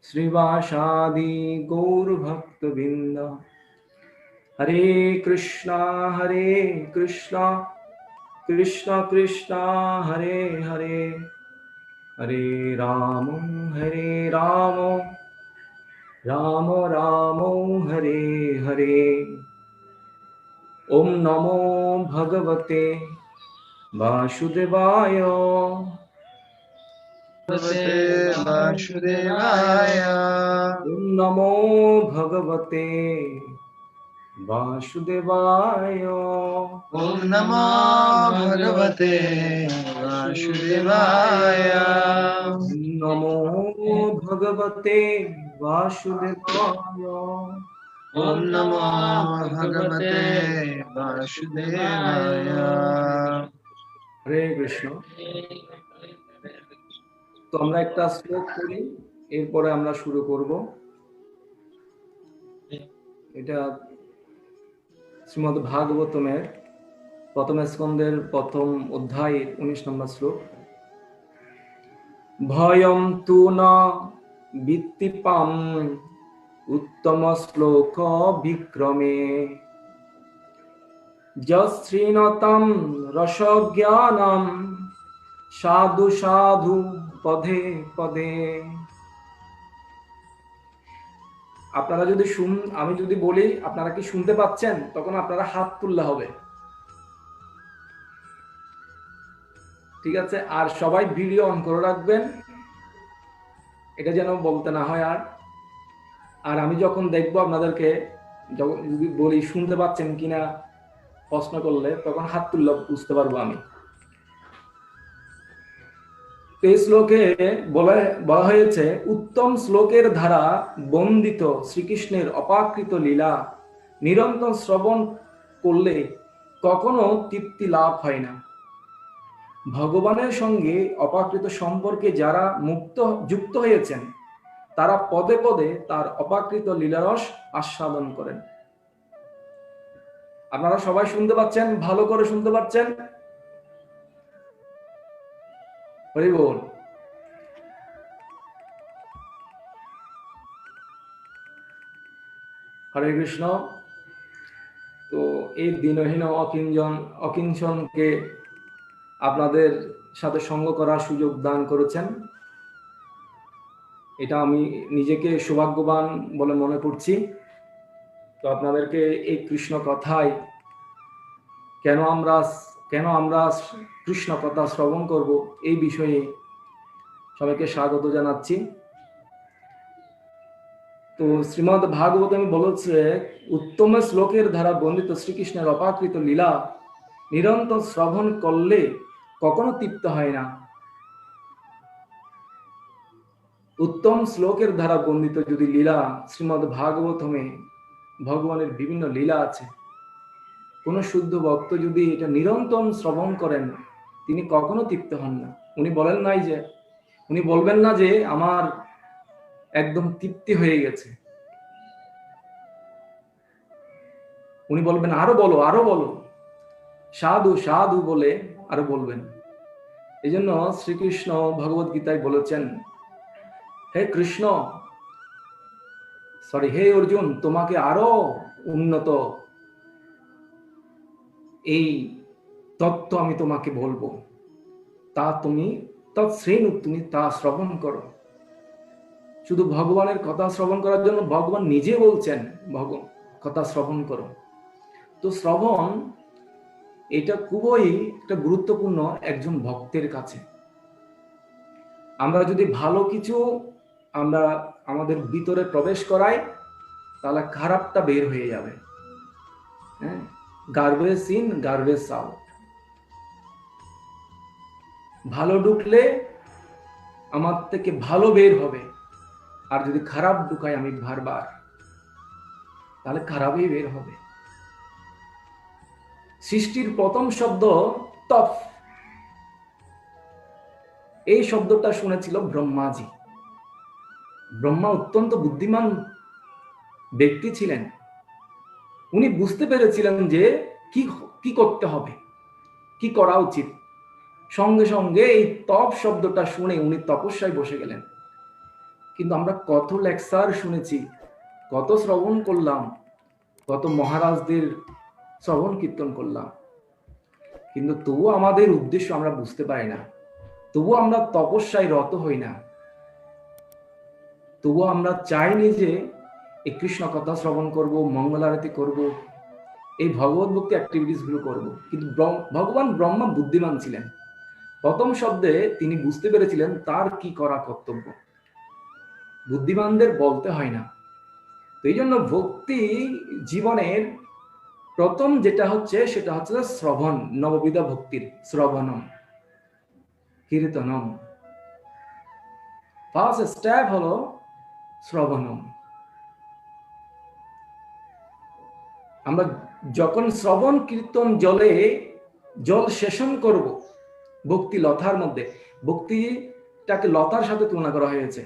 श्रीवासादि गौर भक्त बिंद हरे कृष्णा कृष्ण कृष्ण हरे हरे हरे राम राम राम हरे हरे। ओम नमो भगवते वासुदेवाय वासुदेवाय। ओम नमो भगवते वासुदेवाय। ओम नमो भगवते वासुदेवाय। नमो भगवते वासुदेवाय। ओम नमो भगवते वासुदेवाय। হরে কৃষ্ণ। তো আমরা একটা শ্লোক করি, এরপরে আমরা শুরু করব। এটা শ্রীমদ্ ভাগবতমের প্রথম স্কন্ধের প্রথম অধ্যায় 19 নম্বর শ্লোক। ভয়ম তু ন বিত্তিপাম উত্তম শ্লোক বিক্রমে যশ্রীণতাম রসজ্ঞানম সাধু সাধু পদে পদে। আপনারা যদি আমি যদি বলি আপনারা কি শুনতে পাচ্ছেন, তখন আপনারা হাত তুললে হবে, ঠিক আছে? আর সবাই ভিডিও অন করে রাখবেন, এটা যেন বলতে না হয়। আর আমি যখন দেখবো আপনাদেরকে, যদি বলি শুনতে পাচ্ছেন কিনা প্রশ্ন করলে, তখন হাত তুললে বুঝতে পারবো আমি। এই শ্লোকে বলা হয়েছে, উত্তম শ্লোকের ধারা বন্দিত শ্রীকৃষ্ণের অপাকৃত লীলা নিরন্তর শ্রবণ করলে কখনো তৃপ্তি লাভ হয় না। ভগবানের সঙ্গে অপাকৃত সম্পর্কে যারা যুক্ত হয়েছেন, তারা পদে পদে তার অপাকৃত লীলারস আস্বাদন করেন। আপনারা সবাই শুনতে পাচ্ছেন? ভালো করে শুনতে পাচ্ছেন? হরি বল। হরে কৃষ্ণ। তো এই দিনহীন অকিঞ্চনকে আপনাদের সাথে সঙ্গ করার সুযোগ দান করেছেন, এটা আমি নিজেকে সৌভাগ্যবান বলে মনে করছি। তো আপনাদেরকে এই কৃষ্ণ কথায় কেন আমরা কৃষ্ণ কথা শ্রবণ করব, এই বিষয়ে সবাইকে স্বাগত জানাচ্ছি। তো শ্রীমদ্ ভাগবতম বলেছে, উত্তম শ্লোকের দ্বারা বর্ণিত শ্রীকৃষ্ণের অপাকৃত লীলা নিরন্তর শ্রবণ করলে কখনো তৃপ্ত হয় না। উত্তম শ্লোকের দ্বারা বর্ণিত যদি লীলা, শ্রীমদ্ ভাগবতমে ভগবানের বিভিন্ন লীলা আছে, কোন শুদ্ধ ভক্ত যদি এটা নিরন্তর শ্রবণ করেন, তিনি কখনো তৃপ্ত হন না। উনি বলবেন না যে আমার একদম তৃপ্তি হয়ে গেছে। উনি বলবেন আরো বলো, সাধু সাধু বলে আরো বলবেন। এই জন্য শ্রীকৃষ্ণ ভগবত গীতায় বলেছেন, হে অর্জুন, তোমাকে আরো উন্নত এই তত্ত্ব আমি তোমাকে বলবো, তুমি তা শ্রবণ করো। শুধু ভগবানের কথা শ্রবণ করার জন্য ভগবান নিজে বলছেন কথা শ্রবণ করো। তো শ্রবণ এটা খুবই একটা গুরুত্বপূর্ণ একজন ভক্তের কাছে। আমরা যদি ভালো কিছু আমাদের ভিতরে প্রবেশ করাই, তাহলে খারাপটা বের হয়ে যাবে। হ্যাঁ, গার্বেজ ইন গার্বেজ আউট। ভালো ঢুকলে আমার থেকে ভালো বের হবে, আর যদি খারাপ ঢুকাই আমি বারবার, তাহলে খারাপই বের হবে। সৃষ্টির প্রথম শব্দ তফ, এই শব্দটা শুনেছিল ব্রহ্মাজি। ব্রহ্মা অত্যন্ত বুদ্ধিমান ব্যক্তি ছিলেন। উনি বুঝতে পেরেছিলেন যে কি করতে হবে। কি করা উচিত? সঙ্গে সঙ্গে এই তপ শব্দটা শুনে উনি তপস্যায় বসে গেলেন। কিন্তু আমরা কত লেকচার শুনেছি, কত শ্রবণ করলাম, কত মহারাজদের শ্রবণ কীর্তন করলাম, কিন্তু তবুও আমাদের উদ্দেশ্য আমরা বুঝতে পারি না, তবুও আমরা তপস্যায় রত হই না, তবুও আমরা চাইনি যে এই কৃষ্ণ কথা শ্রবণ করব, মঙ্গল আরতি করব, এই ভগবত ভক্তি অ্যাক্টিভিটিস গুলো করবো। কিন্তু ভগবান ব্রহ্মা বুদ্ধিমান ছিলেন। প্রথম শব্দে তিনি বুঝতে পেরেছিলেন তার কি করা কর্তব্য। বুদ্ধিমানদের বলতে হয় না। তো এই জন্য ভক্তি জীবনের প্রথম যেটা হচ্ছে সেটা হচ্ছে শ্রবণ, নববিধা ভক্তির শ্রবণম কীর্তনম। ফার্স্ট স্টেপ হলো শ্রবণম। আমরা যখন শ্রবণ কীর্তন জল সেশন করব, ভক্তি লতার মধ্যে, ভক্তিটাকে লতার সাথে তুলনা করা হয়েছে,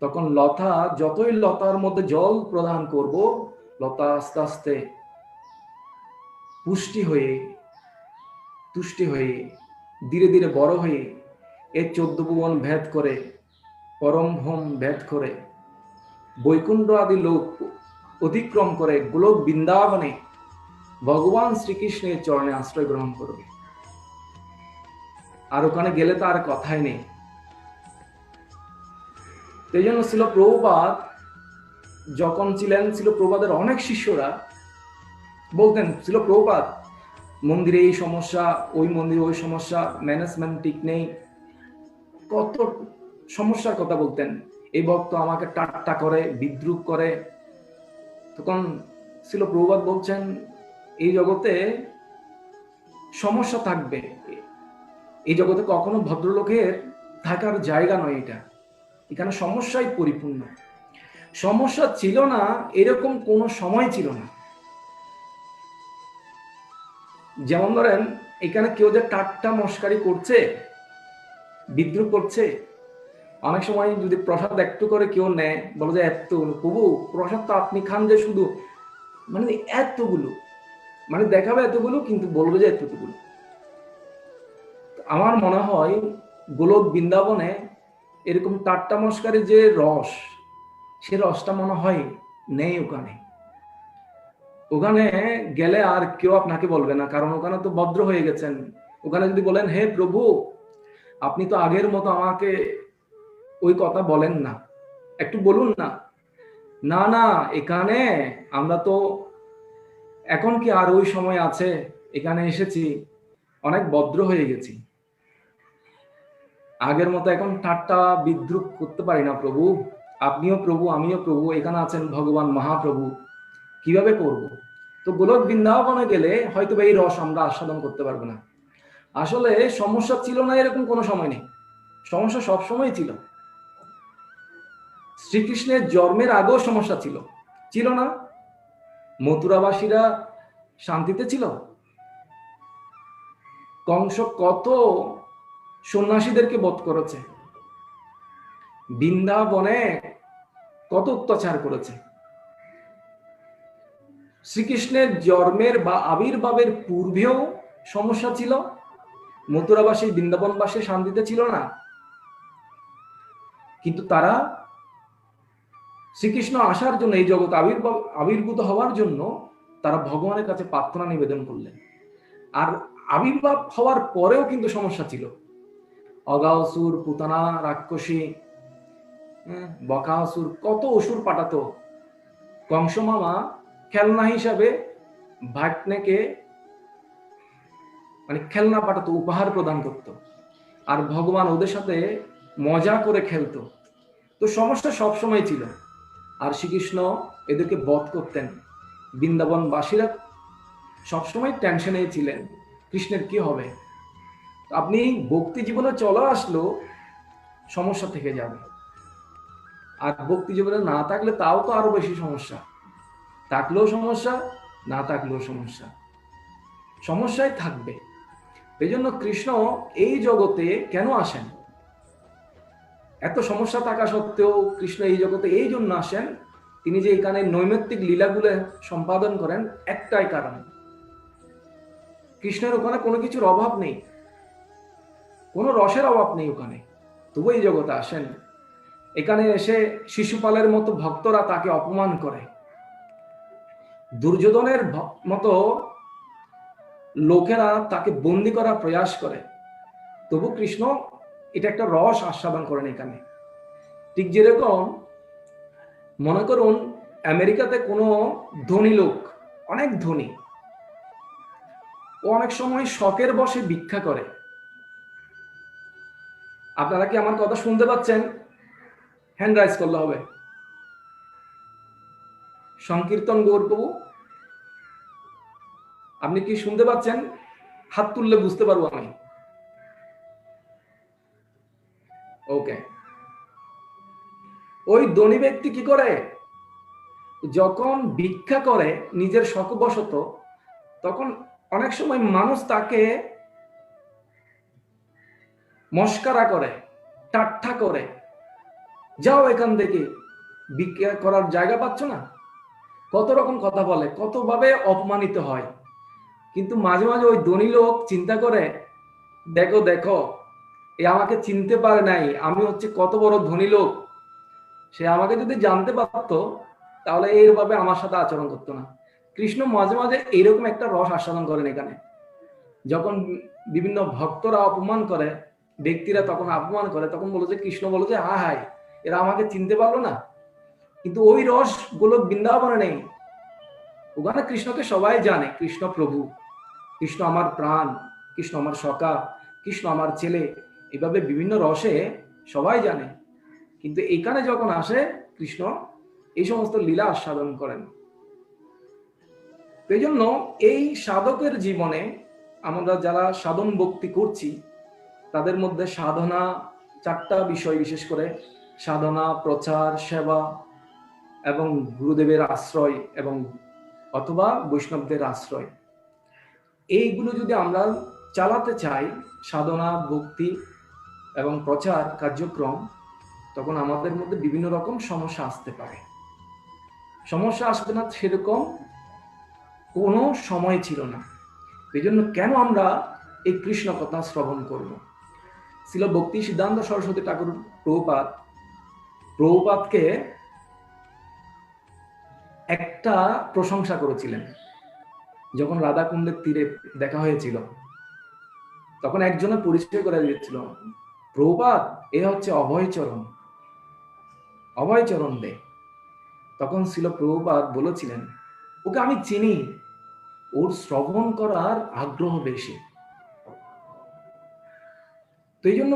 তখন লতা যতই লতার মধ্যে জল প্রদান করব, লতা আস্তে আস্তে তুষ্টি হয়ে ধীরে ধীরে বড় হয়ে এর 14 ভুবন ভেদ করে, পরমভম ভেদ করে, বৈকুণ্ঠ আদি লোক অতিক্রম করে গোলক বৃন্দাবনে ভগবান শ্রীকৃষ্ণের চরণে আশ্রয় গ্রহণ করবে। আর ওখানে গেলে তো আর কথাই নেই। এই জন্য ছিল প্রভুপাদ যখন ছিলেন, ছিল প্রভুপাদের অনেক শিষ্যরা বলতেন, ছিল প্রভুপাদ মন্দিরে এই সমস্যা, ওই মন্দিরে ওই সমস্যা, ম্যানেজমেন্ট ঠিক নেই, কত সমস্যার কথা বলতেন। এই ভক্ত আমাকে ঠাট্টা করে, বিদ্রুপ করে। তখন ছিল প্রভুপাদ বলছেন, এই জগতে সমস্যা থাকবে, এই জগতে কখনো ভদ্রলোকের থাকার জায়গা নয়, এটা এখানে সমস্যাই পরিপূর্ণ। সমস্যা ছিল না এরকম কোনো সময় ছিল না। যেমন ধরেন এখানে কেউ যে ঠাট্টা মস্কারি করছে, বিদ্রুপ করছে, অনেক সময় যদি প্রসাদ একটু করে কেউ নেয়, বলে যে এত প্রভু প্রসাদ তো আপনি খান যে শুধু, মানে এতগুলো, মানে দেখাবে এতগুলো কিন্তু বলবে যে এতটুকুলো। আমার মনে হয় গোলক বৃন্দাবনে এরকম ঠাট্টা মস্কারি যে রস, সে রসটা মনে হয় নেই ওখানে। ওখানে গেলে আর কেউ আপনাকে বলবে না, কারণ ওখানে তো ভদ্র হয়ে গেছেন। ওখানে যদি বলেন হে প্রভু আপনি তো আগের মতো আমাকে ওই কথা বলেন না, একটু বলুন না, না না এখানে আমরা তো এখন কি আর ওই সময় আছে, এখানে এসেছি অনেক ভদ্র হয়ে গেছি, আগের মতো এখন ঠাট্টা বিদ্রুপ করতে পারি না প্রভু, আপনিও প্রভু আমিও প্রভু, এখানে আছেন ভগবান মহাপ্রভু, কিভাবে করব? তো গোলক বৃন্দাবনে গেলে হয়তো এই রস আমরা আস্বাদন করতে পারবো না। আসলে সমস্যা ছিল না এরকম কোনো সময় নেই, সমস্যা সবসময় ছিল। শ্রীকৃষ্ণের জন্মের আগেও সমস্যা ছিল না? মথুরাবাসীরা শান্তিতে ছিল? কংস কত সন্ন্যাসীদেরকে বধ করেছে, বৃন্দাবনে কত অত্যাচার করেছে। শ্রীকৃষ্ণের জন্মের বা আবির্ভাবের পূর্বেও সমস্যা ছিল, মথুরাবাসী বৃন্দাবনবাসী শান্তিতে ছিল না। কিন্তু তারা শ্রীকৃষ্ণ আসার জন্য, এই জগৎ আবির্ভূত হওয়ার জন্য তারা ভগবানের কাছে প্রার্থনা নিবেদন করলেন। আর আবির্ভাব হওয়ার পরেও কিন্তু সমস্যা ছিল। অগাসুর, পুতানা, রাক্ষসী, বকাসুর, কত অসুর পাঠাতো। কংস মামা খেলনা হিসাবে ভাগ্নেকে মানে খেলনা পাঠাতো, উপহার প্রদান করত, আর ভগবান ওদের সাথে মজা করে খেলতো। তো সমস্যা সবসময় ছিল, আর শ্রীকৃষ্ণ এদেরকে বধ করতেন। বৃন্দাবনবাসীরা সবসময় টেনশনে ছিলেন কৃষ্ণের কি হবে। আপনি ভক্তি জীবনে চলে আসলো সমস্যা থেকে যাবে, আর ভক্তি জীবনে না থাকলে তাও তো আরো বেশি সমস্যা, থাকলেও সমস্যা, না থাকলেও সমস্যা, সমস্যাই থাকবে। এই জন্য কৃষ্ণ এই জগতে কেন আসেন? এত সমস্যা থাকা সত্ত্বেও কৃষ্ণ এই জগতে এই জন্য আসেন, তিনি যে এখানে নৈমিত্তিক লীলাগুলো সম্পাদন করেন একটাই কারণ, কৃষ্ণের ওখানে কোনো কিছুর অভাব নেই, কোনো রসের অভাব নেই ওখানে, তবু এই জগতে আসেন। এখানে এসে শিশুপালের মতো ভক্তরা তাকে অপমান করে, দুর্যোধনের মতো লোকেরা তাকে বন্দি করার প্রয়াস করে, তবু কৃষ্ণ এটা একটা রস আস্বাদন করেন এখানে। ঠিক যেরকম মনে করুন আমেরিকাতে কোনো ধনী লোক, অনেক ধনী, ও অনেক সময় শখের বশে ভিক্ষা করে। আপনারা কি আমার কথা শুনতে পাচ্ছেন? হ্যান্ড রাইজ করলে হবে। সংকীর্তন গৌরপ্রভু, আপনি কি শুনতে পাচ্ছেন? হাত তুললে বুঝতে পারবো আমি। ওকে। ওই ধনী ব্যক্তি কি করে, যখন ভিক্ষা করে নিজের শখবশত, তখন অনেক সময় মানুষ তাকে মস্কারা করে, ঠাট্টা করে, যাও এখান থেকে, ভিক্ষা করার জায়গা পাচ্ছ না, কত রকম কথা বলে, কতভাবে অপমানিত হয়। কিন্তু মাঝে মাঝে ওই ধনী লোক চিন্তা করে, দেখো দেখো, এ আমাকে চিনতে পারে নাই, আমি হচ্ছে কত বড় ধনী লোক, সে আমাকে যদি জানতে পারতো তাহলে এইভাবে আমার সাথে আচরণ করতো না। কৃষ্ণ মাঝে মাঝে এইরকম একটা রস আস্বাদন করেন এখানে। যখন বিভিন্ন ভক্তরা অপমান করে, ব্যক্তিরা তখন অপমান করে, তখন বলো যে কৃষ্ণ বলো যে হায় হায়, এরা আমাকে চিনতে পারলো না। কিন্তু ওই রস গোলক বৃন্দাবনে নেই। ওখানে কৃষ্ণকে সবাই জানে, কৃষ্ণ প্রভু, কৃষ্ণ আমার প্রাণ, কৃষ্ণ আমার সখা, কৃষ্ণ আমার ছেলে, এভাবে বিভিন্ন রসে সবাই জানে। কিন্তু এখানে যখন আসে কৃষ্ণ এই সমস্ত লীলা আস্বাদন করেন। এই জন্য এই সাধকের জীবনে আমরা যারা সাধন ভক্তি করছি, তাদের মধ্যে সাধনা, চারটা বিষয় বিশেষ করে সাধনা, প্রচার, সেবা এবং গুরুদেবের আশ্রয় এবং অথবা বৈষ্ণবদের আশ্রয়, এইগুলো যদি আমরা চালাতে চাই, সাধনা, ভক্তি এবং প্রচার কার্যক্রম, তখন আমাদের মধ্যে বিভিন্ন রকম সমস্যা আসতে পারে। সমস্যা আসবে না সেরকম কোনো সময় ছিল না। এই জন্য কেন আমরা এই কৃষ্ণ কথা শ্রবণ করব? ছিল ভক্তি সিদ্ধান্ত সরস্বতী ঠাকুর প্রভুপাদকে একটা প্রশংসা করেছিলেন। যখন রাধাকুণ্ডের তীরে দেখা হয়েছিল, তখন একজনের পরিচয় করে দিয়েছিল, প্রভুপাদ এ হচ্ছে অভয়চরণ, অভয়চরণ দে। তখন ছিল প্রভুপাদ বলেছিলেন, ওকে আমি চিনি, ওর শ্রবণ করার আগ্রহ বেশি। তো এই জন্য,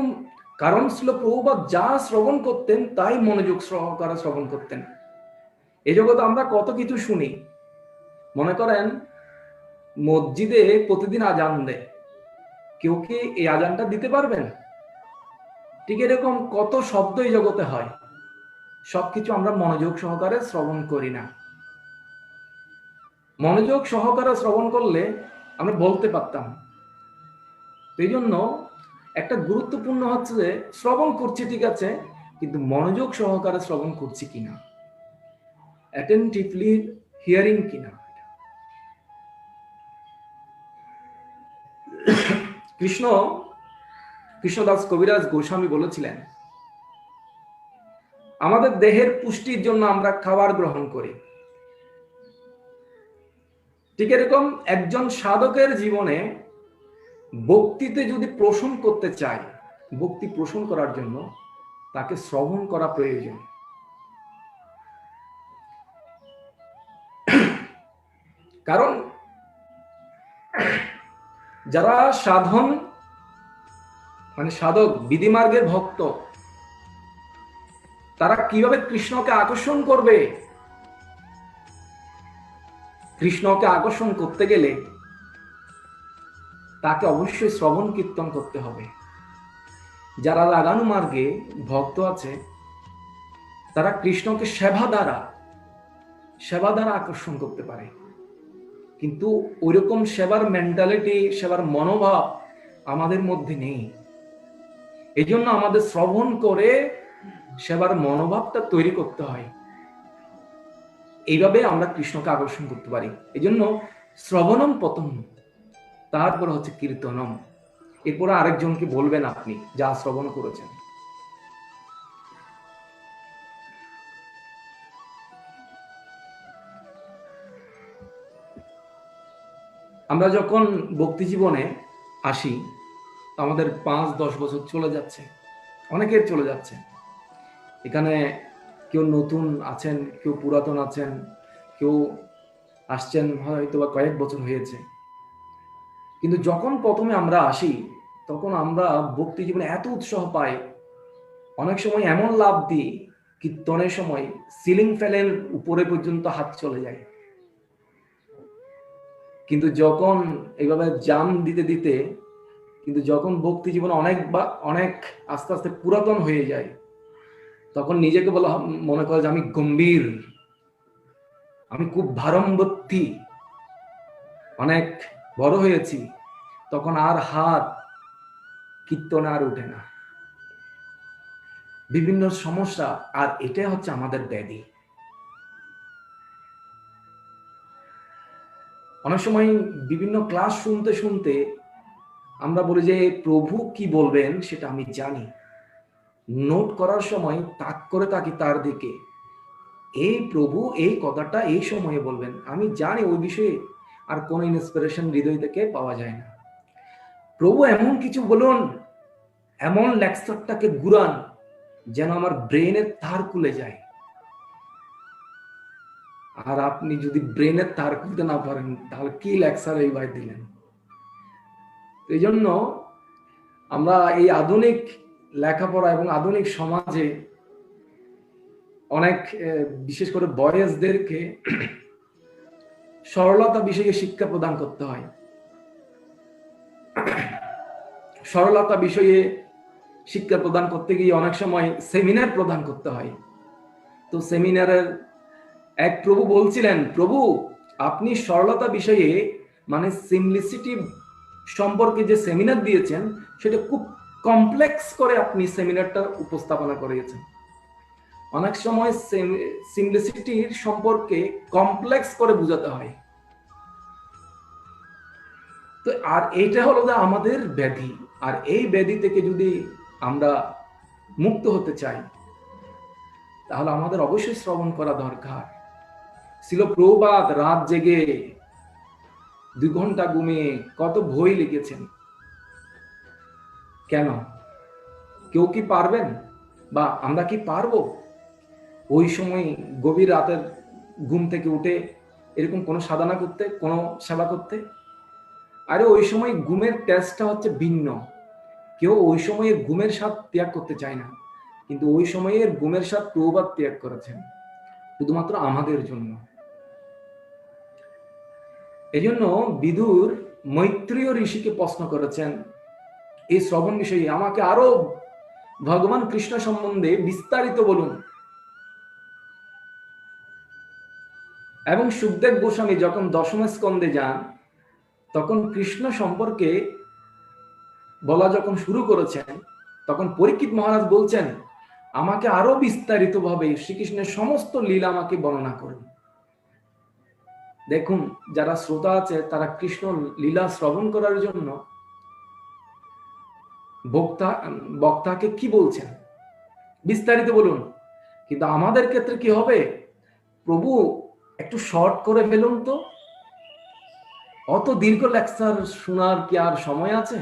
কারণ ছিল প্রভুপাদ যা শ্রবণ করতেন তাই মনোযোগ সহকারে শ্রবণ করতেন। এই জগতে আমরা কত কিছু শুনি, মনে করেন মসজিদে প্রতিদিন আজান দেয়, কেউ কি এই আজানটা দিতে পারবেন? ঠিক এরকম কত শব্দ এই জগতে হয়, সবকিছু আমরা মনোযোগ সহকারে শ্রবণ করি না। মনোযোগ সহকারে শ্রবণ করলে আমরা বলতে পারতাম। এই জন্য একটা গুরুত্বপূর্ণ হচ্ছে যে শ্রবণ করছি ঠিক আছে, কিন্তু মনোযোগ সহকারে শ্রবণ করছি কিনা, অ্যাটেনটিভলি হিয়ারিং কিনা। কৃষ্ণদাস কবিরাজ গোস্বামী বলেছিলেন, আমাদের দেহের পুষ্টির জন্য আমরা খাবার গ্রহণ করি, ঠিক এরকম একজন সাধকের জীবনে ভক্তিতে যদি পোষণ করতে চায়, ভক্তি পোষণ করার জন্য তাকে শ্রবণ করা প্রয়োজন। কারণ যারা সাধন মানে সাধক, বিধিমার্গের ভক্ত, তারা কিভাবে কৃষ্ণকে আকর্ষণ করবে? কৃষ্ণকে আকর্ষণ করতে গেলে তাকে অবশ্যই শ্রবণ কীর্তন করতে হবে। যারা লাগানো মার্গে ভক্ত আছে, তারা কৃষ্ণকে সেবা দ্বারা আকর্ষণ করতে পারে। কিন্তু ওইরকম সেবার মেন্টালিটি, সেবার মনোভাব আমাদের মধ্যে নেই। এই জন্য আমাদের শ্রবণ করে সেবার মনোভাবটা তৈরি করতে হয়। এইভাবে আমরা কৃষ্ণকে আকর্ষণ করতে পারি। এই জন্য শ্রবণম পতম, তারপর হচ্ছে কীর্তনম, এরপরে আরেকজনকে বলবেন আপনি যা শ্রবণ করেছেন। আমরা যখন ভক্তি জীবনে আসি, আমাদের 5-10 বছর চলে যাচ্ছে, অনেকের চলে যাচ্ছে। এখানে কেউ নতুন আছেন, কেউ পুরাতন আছেন, কেউ আসছেন হয়তো বা কয়েক বছর হয়েছে। কিন্তু যখন প্রথমে আমরা আসি, তখন আমরা ভক্তি জীবনে এত উৎসাহ পাই, অনেক সময় এমন লাভ দিই, কীর্তনের সময় সিলিং ফ্যানের উপরে পর্যন্ত হাত চলে যায়। কিন্তু যখন এইভাবে জাম দিতে দিতে, কিন্তু যখন ভক্তি জীবন অনেক আস্তে আস্তে পুরাতন হয়ে যায়, তখন নিজেকে বলা মনে করে যে আমি গম্ভীর, আমি খুব ভারম্বর্তী, অনেক বড় হয়েছি, তখন আর হাত কীর্তনে আর উঠে না, বিভিন্ন সমস্যা। আর এটাই হচ্ছে আমাদের ব্যাধি। অনেক সময় বিভিন্ন ক্লাস শুনতে শুনতে আমরা বলি যে প্রভু কি বলবেন সেটা আমি জানি, নোট করার সময় তাক করে তাকি তার দিকে, এই প্রভু এই কথাটা এই সময়ে বলবেন, আমি জানি ওই বিষয়ে আর কোন ইন্সপিরেশন হৃদয় থেকে পাওয়া যায় না। প্রভু এমন কিছু বলুন, এমন লেকচারটাকে ঘুরান যেন আমার ব্রেনের তার খুলে যায়। আর আপনি যদি ব্রেনের তার খুলতে না পারেন, তাহলে কি লেকচার এই ভাই দিলেন? এই জন্য আমরা এই আধুনিক লেখাপড়া এবং আধুনিক সমাজে অনেক বিশেষ করে বয়েজদেরকে সরলতা বিষয়ে শিক্ষা প্রদান করতে হয়। সরলতা বিষয়ে শিক্ষা প্রদান করতে গিয়ে অনেক সময় সেমিনার প্রদান করতে হয়। তো সেমিনারের এক প্রভু বলছিলেন, প্রভু আপনি সরলতা বিষয়ে মানে সিম্পলিসিটি সম্পর্কে যে সেমিনার দিয়েছেন, সেটা খুব কমপ্লেক্স করে আপনি সেমিনারটা উপস্থাপনা করিয়েছেন। অনেক সময় সিম্পলিসিটির সম্পর্কে কমপ্লেক্স করে বোঝাতে হয়। তো আর এইটা হলো যে আমাদের ব্যাধি। আর এই ব্যাধি থেকে যদি আমরা মুক্ত হতে চাই, তাহলে আমাদের অবশ্যই শ্রবণ করা দরকার। ছিল প্রভুপাদ রাত জেগে 2 ঘন্টা ঘুমিয়ে কত বই লিখেছেন। কেন? কেউ কি পারবেন? বা আমরা কি পারবো ওই সময় গভীর রাতের ঘুম থেকে উঠে এরকম কোনো সাধনা করতে, কোনো সেবা করতে? আরে ওই সময় ঘুমের টেস্টটা হচ্ছে ভিন্ন। কেউ ওই সময়ে ঘুমের স্বাদ ত্যাগ করতে চায় না, কিন্তু ওই সময়ের ঘুমের স্বাদ প্রভুপাদ ত্যাগ করেছেন শুধুমাত্র আমাদের জন্য। এই জন্য বিদুর মৈত্রীয় ঋষিকে প্রশ্ন করেছেন এই শ্রবণ বিষয়ে, আমাকে আরো ভগবান কৃষ্ণ সম্বন্ধে বিস্তারিত বলুন। এবং সুখদেব গোস্বামী যখন 10ম স্কন্ধে যান, তখন কৃষ্ণ সম্পর্কে বলা যখন শুরু করেছেন, তখন পরীক্ষিত মহারাজ বলছেন, আমাকে আরো বিস্তারিত ভাবে শ্রীকৃষ্ণের সমস্ত লীলা আমাকে বর্ণনা করুন। দেখুন, যারা শ্রোতা আছে তারা কৃষ্ণ লীলা শ্রবণ করার জন্য বক্তাকে কি বলছেন, বিস্তারিত বলুন। কিন্তু আমাদের ক্ষেত্রে কি হবে, প্রভু একটু শর্ট করে ফেলুন তো, অত দীর্ঘ লেকচার শোনার কি আর সময় আছে?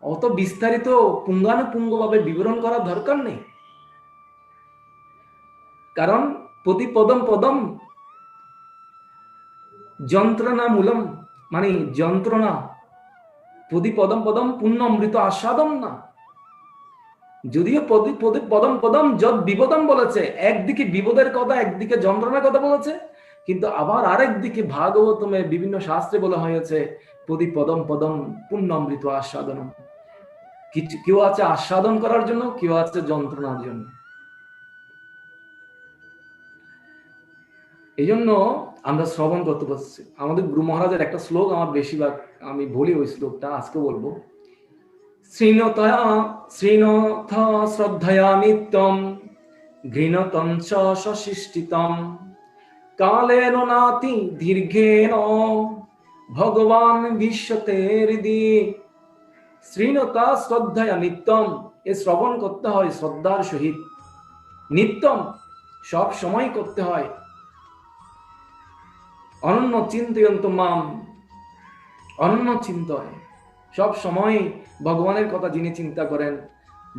অত বিস্তারিত পুঙ্খানুপুঙ্খভাবে বিবরণ করার দরকার নেই। কারণ প্রতি পদম পদম যন্ত্রণা মূলম, মানে যন্ত্রণা, প্রতি পদম পদম পুণ্য অমৃত আস্বাদম না। যদিও পদম পদম যদ বিপদম বলেছে, একদিকে বিপদের কথা, একদিকে যন্ত্রণার কথা বলেছে, কিন্তু আবার আরেক দিকে ভাগবতমে বিভিন্ন শাস্ত্রে বলা হয়েছে প্রতি পদম পদম পুণ্য অমৃত আস্বাদনম। কেউ আছে আস্বাদন করার জন্য, কেউ আছে যন্ত্রণার জন্য। এই জন্য আমরা শ্রবণ করতে পারছি। আমাদের গুরু মহারাজের একটা শ্লোক আমার বেশিরভাগ আমি বলি, ওই শ্লোকটা আজকে বলবো। শ্রীণথ শ্রদ্ধয়া নিত্যম ঘৃণতম চ সশিষ্টিতম কালেন নাতি দীর্ঘেন ভগবান বিশ্বতে হৃদি শ্রীণতা শ্রদ্ধায়া নিত্যম। এ শ্রবণ করতে হয় শ্রদ্ধার সহিত, নিত্যম সব সময় করতে হয়। অনন্য চিন্তয়ন্ত মাম, অনন্য চিন্তয়, সব সময় ভগবানের কথা যিনি চিন্তা করেন,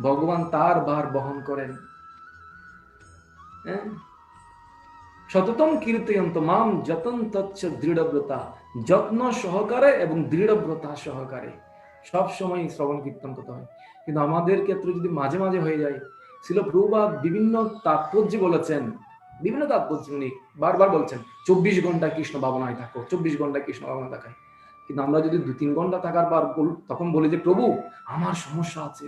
ভগবান তার ভার বহন করেন। সততম কীর্তয়ন্ত মাম যতন তচ্ছ দৃঢ়ব্রতা, যত্ন সহকারে এবং দৃঢ়ব্রতা সহকারে সব সময় শ্রবণ কীর্তন করতে হয়। কিন্তু আমাদের ক্ষেত্রে যদি মাঝে মাঝে হয়ে যায়, শিল প্রভুপাদ বিভিন্ন তাৎপর্য বলেছেন, বিভিন্ন তাৎপর্য উনি বারবার বলছেন 24 ঘন্টা কৃষ্ণ ভাবনায় থাকো, 24 ঘন্টা কৃষ্ণ ভাবনা থাকায়। কিন্তু আমরা যদি 2-3 ঘন্টা থাকার পর তখন বলি যে প্রভু আমার সমস্যা আছে,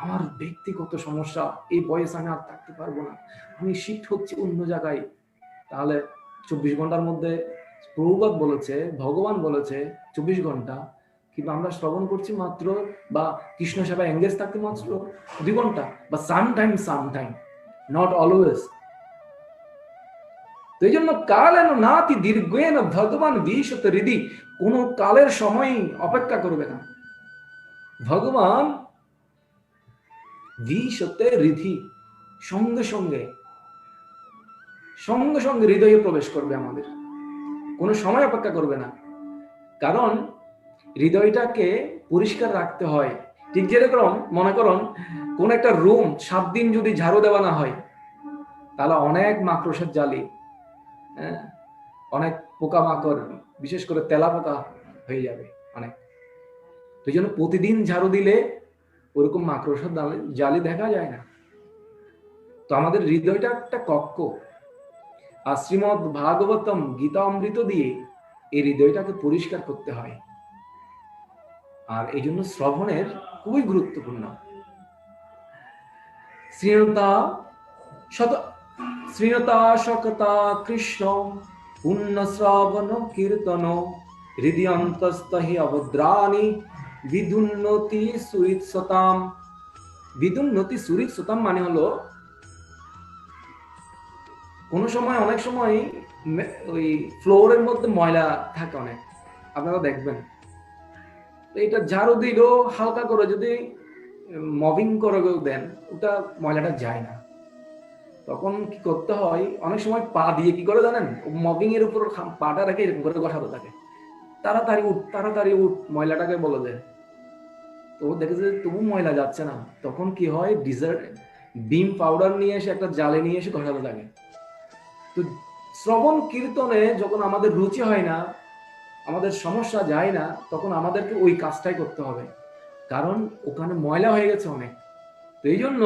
আমার ব্যক্তিগত সমস্যা, এই বয়স আমি আর থাকতে পারবো না, আমি শিফট হচ্ছে অন্য জায়গায়, তাহলে 24 ঘন্টার মধ্যে প্রভুপাদ বলেছে, ভগবান বলেছে 24 ঘন্টা, কিন্তু আমরা শ্রবণ করছি মাত্র বা কৃষ্ণ সেবায় এঙ্গেজ থাকতে মাত্র 2 ঘন্টা বা সামটাইম, নট অলওয়েজ। তো এই জন্য কালেন নাতি দীর্ঘেন ভগবান বিশত হৃদি, কোন কালের সময় অপেক্ষা করবে না। ভগবান বিশতে হৃদি, সঙ্গে সঙ্গে সঙ্গে সঙ্গে হৃদয়ে প্রবেশ করবে আমাদের, কোনো সময় অপেক্ষা করবে না। কারণ হৃদয়টাকে পরিষ্কার রাখতে হয়। ঠিক যেরকম মনে করুন কোন একটা রুম 7 দিন যদি ঝাড়ু দেওয়া না হয়, তাহলে অনেক মাকড়সার জালি, অনেক পোকামাকড়, বিশেষ করে তেলা পোকা হয়ে যাবে অনেক। এই জন্য প্রতিদিন ঝাড়ু দিলে ওরকম মাকড়সার জালি দেখা যায় না। তো আমাদের হৃদয়টা একটা কক্ষ, আর শ্রীমদ ভাগবতম গীতা অমৃত দিয়ে এই হৃদয়টাকে পরিষ্কার করতে হয়। আর এই জন্য শ্রবণের খুবই গুরুত্বপূর্ণ। শ্রীণতা শকতা কৃষ্ণ পুণ্য শ্রবণ কীর্তন হৃদি অন্তস্তহি অভদ্রাণি বিদুন্নতি সুরিৎসতাম। বিদুন্নতি সুরিৎসতাম মানে হলো কোন সময়, অনেক সময় ওই ফ্লোরের মধ্যে ময়লা থাকে অনেক, আপনারা দেখবেন। এটা ঝাড়ু দিলেও হালকা করে যদি মবিং করে দেন, ওটা ময়লাটা যায় না। তখন কি করতে হয়, অনেক সময় পা দিয়ে কি করে জানেন, মবিং এর উপর পাটা রেখে এরকম করে বসাতে থাকে, তাড়াতাড়ি উঠ ময়লাটাকে বলে দেয়। তো দেখেছে তবু ময়লা যাচ্ছে না, তখন কি হয়, বিম পাউডার নিয়ে এসে একটা জালে নিয়ে এসে ঘষাতে থাকে। তো শ্রবণ কীর্তনে যখন আমাদের রুচি হয় না, আমাদের সমস্যা যায় না, তখন আমাদেরকে ওই কাজটাই করতে হবে, কারণ ওখানে ময়লা হয়ে গেছে অনেক। তো এই জন্য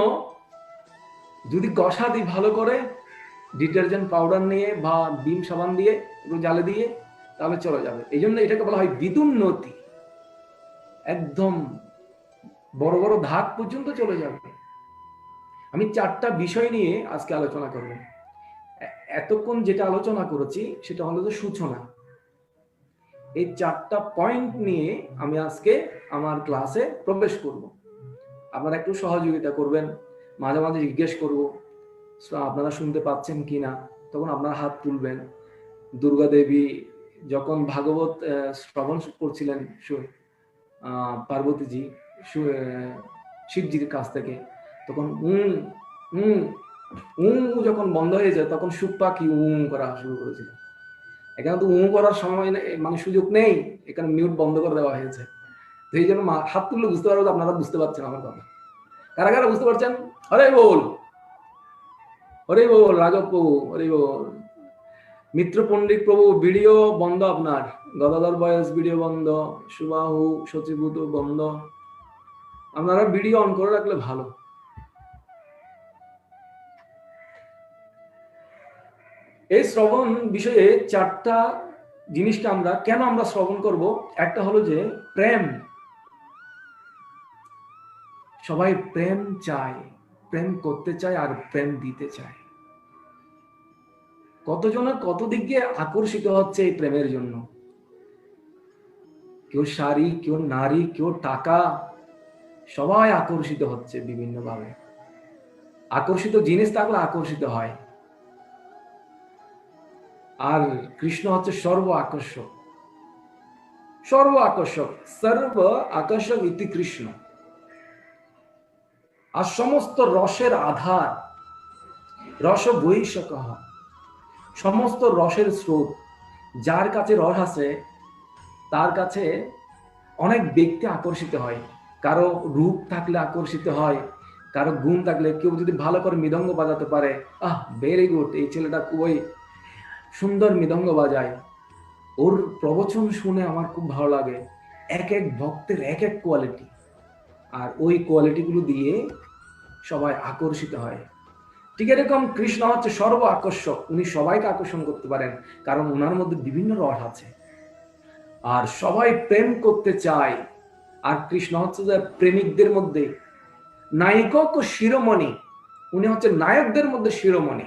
যদি ঘষা দিই ভালো করে ডিটারজেন্ট পাউডার নিয়ে বা বিম সাবান দিয়ে একটু জালে দিয়ে, তাহলে চলে যাবে। এই জন্য এটাকে বলা হয় বিদুন্নতি, একদম বড় বড় ধাপ পর্যন্ত চলে যাবে। আমি 4টা বিষয় নিয়ে আজকে আলোচনা করব। এতক্ষণ যেটা আলোচনা করেছি সেটা হলো যে সূচনা। এই 4টা পয়েন্ট নিয়ে আমি আজকে আমার ক্লাসে প্রবেশ করব। আপনারা একটু সহযোগিতা করবেন, মাঝে মাঝে জিজ্ঞেস করব আপনারা শুনতে পাচ্ছেন কিনা, তখন আপনারা হাত তুলবেন। দুর্গা দেবী যখন ভাগবত শ্রবণ করছিলেন পার্বতীজি শিবজির কাছ থেকে, তখন যখন বন্ধ হয়ে যায়, তখন সুখ পাখি করা শুরু করেছিল। এখানে তো করার সময় মানে সুযোগ নেই, এখানে মিউট বন্ধ করে দেওয়া হয়েছে। তো এই জন্য হাত তুললে বুঝতে পারবো আপনারা বুঝতে পারছেন আমার কথা। কারা কারা বুঝতে পারছেন? হরে বল, হরে বল। রাঘব প্রভু হরে বল। মিত্র পণ্ডিত প্রভু ভিডিও বন্ধ আপনার, গদাধর বয়স ভিডিও বন্ধ, সুবাহু সচিবুত বন্ধ। আপনারা ভিডিও অন করে রাখলে ভালো। এই শ্রবণ বিষয়ে 4টা জিনিসটা আমরা কেন শ্রবণ করব। একটা হলো যে প্রেম, সবাই প্রেম চায়, প্রেম করতে চায় আর প্রেম দিতে চায়। কতজনের কত দিক দিয়ে আকর্ষিত হচ্ছে এই প্রেমের জন্য। কেউ শাড়ি, কেউ নারী, কেউ টাকা, সবাই আকর্ষিত হচ্ছে বিভিন্ন ভাবে। আকর্ষিত জিনিস থাকলে আকর্ষিত হয়। আর কৃষ্ণ হচ্ছে সর্ব আকর্ষক। সর্ব আকর্ষক, সর্ব আকর্ষক ইতি কৃষ্ণ। আর সমস্ত রসের আধার, রস বহিষক, সমস্ত রসের স্রোত। যার কাছে রস আছে তার কাছে অনেক ব্যক্তি আকর্ষিত হয়। কারো রূপ থাকলে আকর্ষিত হয়, কারো গুণ থাকলে, কেউ যদি ভালো করে মৃদঙ্গ বাজাতে পারে, ভেরি গুড, এই ছেলেটা খুবই সুন্দর মৃদঙ্গ বাজায়, ওর প্রবচন শুনে আমার খুব ভালো লাগে। এক এক ভক্তের এক এক কোয়ালিটি, আর ওই কোয়ালিটিগুলো দিয়ে সবাই আকর্ষিত হয়। ঠিক এরকম কৃষ্ণ হচ্ছে সর্ব আকর্ষক, উনি সবাইকে আকর্ষণ করতে পারেন, কারণ ওনার মধ্যে বিভিন্ন রস আছে আর সবাই প্রেম করতে চায়। আর কৃষ্ণ হচ্ছে যে প্রেমিকদের মধ্যে নায়িকক শিরোমণি, উনি হচ্ছে নায়কদের মধ্যে শিরোমণি।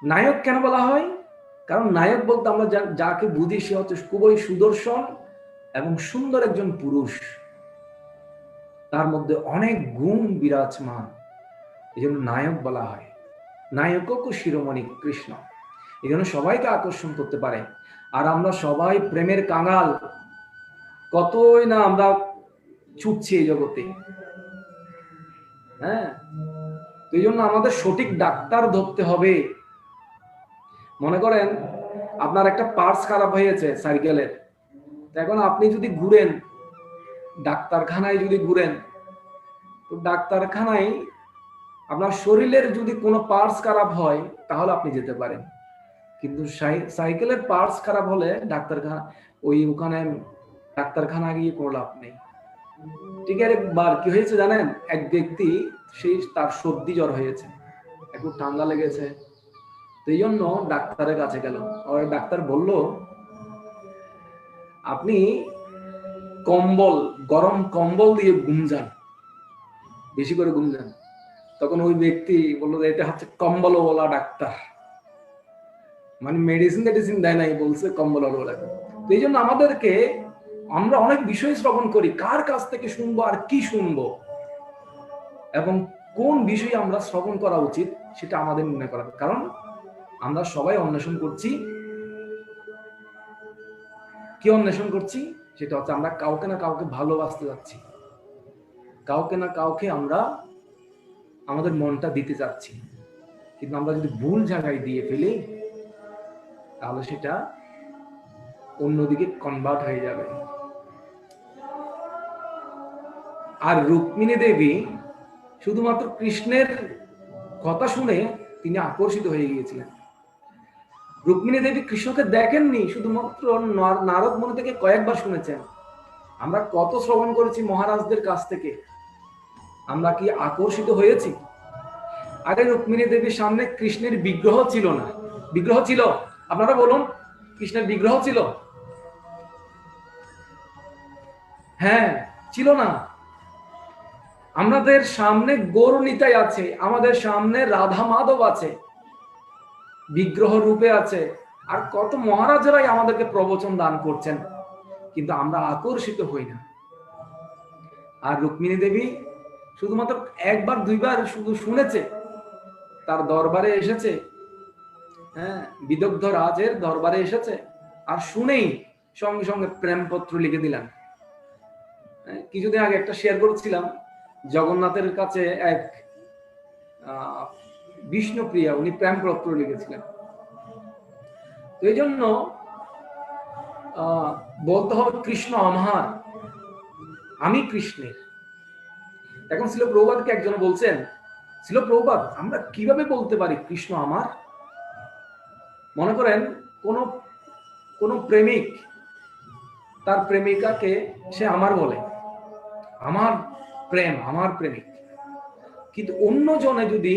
নায়ক কেন বলা হয়? কারণ নায়ক বলতে আমরা যাকে বুঝি সে হচ্ছে খুবই সুদর্শন এবং সুন্দর একজন পুরুষ, তার মধ্যে অনেক গুণ বিরাজমান, এই জন্য নায়ক বলা হয়। নায়কক শিরোমণি কৃষ্ণ, এই জন্য সবাইকে আকর্ষণ করতে পারে। আর আমরা সবাই প্রেমের কাঙাল, কতই না আমরা ছুটছি এই জগতে। হ্যাঁ, এই জন্য আমাদের সঠিক ডাক্তার ধরতে হবে। মনে করেন আপনার একটা পার্টস খারাপ হয়েছে সাইকেলের, এখন আপনি যদি ঘুরেন ডাক্তারখানায়, যদি ঘুরেন তো ডাক্তারখানায় আপনার শরীরের যদি কোনো পার্টস খারাপ হয় তাহলে আপনি যেতে পারেন, কিন্তু সাইকেলের পার্টস খারাপ হলে ডাক্তারখানা, ওখানে ডাক্তারখানা গিয়ে কোনো লাভ নেই। ঠিক আছে, একবার কি হয়েছে জানেন, এক ব্যক্তি তার সর্দি জ্বর হয়েছে, একটু ঠান্ডা লেগেছে, এই জন্য ডাক্তারের কাছে গেল। আর ডাক্তার বলল, আপনি গরম কম্বল দিয়ে ঘুম যান, বেশি করে ঘুম যান। তখন ওই ব্যক্তি বললো যে এটা হচ্ছে কম্বলওয়ালা ডাক্তার, মানে মেডিসিন দেয় নাই, বলছে কম্বলওয়ালা। এই জন্য আমাদেরকে, আমরা অনেক বিষয় শ্রবণ করি, কার কাছ থেকে শুনবো আর কি শুনবো এবং কোন বিষয়ে আমরা শ্রবণ করা উচিত সেটা আমাদের নির্ণয় করা, কারণ আমরা সবাই অন্বেষণ করছি। কি অন্বেষণ করছি? সেটা হচ্ছে আমরা কাউকে না কাউকে ভালোবাসতে যাচ্ছি, কাউকে না কাউকে আমরা আমাদের মনটা দিতে চাচ্ছি, কিন্তু আমরা যদি ভুল জায়গায় দিয়ে ফেলি তাহলে সেটা অন্যদিকে কনভার্ট হয়ে যাবে। আর রুক্মিণী দেবী শুধুমাত্র কৃষ্ণের কথা শুনে তিনি আকর্ষিত হয়ে গিয়েছিলেন। রুক্মিণী দেবী কৃষ্ণকে দেখেননি, শুধুমাত্র নারদ মুনি থেকে কয়েকবার শুনেছেন। আমরা কত শ্রবণ করেছি মহারাজদের কাছ থেকে, আমরা কি আকর্ষিত হয়েছি? আরে রুক্মিণী দেবীর সামনে কৃষ্ণের বিগ্রহ ছিল না, বিগ্রহ ছিল? আপনারা বলুন, কৃষ্ণের বিগ্রহ ছিল? হ্যাঁ, ছিল না। আমাদের সামনে গৌরনীতাই আছে, আমাদের সামনে রাধা মাধব আছে, বিগ্রহ রূপে আছে, আর কত মহারাজরাই আমাদেরকে প্রবচন দান করছেন, কিন্তু আমরা আকর্ষিত হই না। আর রুক্মিণী দেবী শুধুমাত্র একবার দুইবার শুধু শুনেছে, তার দরবারে এসেছে, হ্যাঁ, বিদগ্ধ রাজের দরবারে এসেছে, আর শুনেই সঙ্গে সঙ্গে প্রেমপত্র লিখে দিলেন। কিছুদিন আগে একটা শেয়ার করেছিলাম, জগন্নাথের কাছে এক বিষ্ণুপ্রিয়া, উনি প্রেমপত্র লিখেছিলেন। তো এই জন্য বলতে হবে কৃষ্ণ আমার, আমি কৃষ্ণের। এখন শিল প্রভুপাদকে একজন বলছেন, শিল প্রভুপাদ আমরা কিভাবে বলতে পারি কৃষ্ণ আমার? মনে করেন কোন প্রেমিক তার প্রেমিকাকে সে আমার বলে, আমার প্রেম, আমার প্রেমিক, কিন্তু অন্য জনে যদি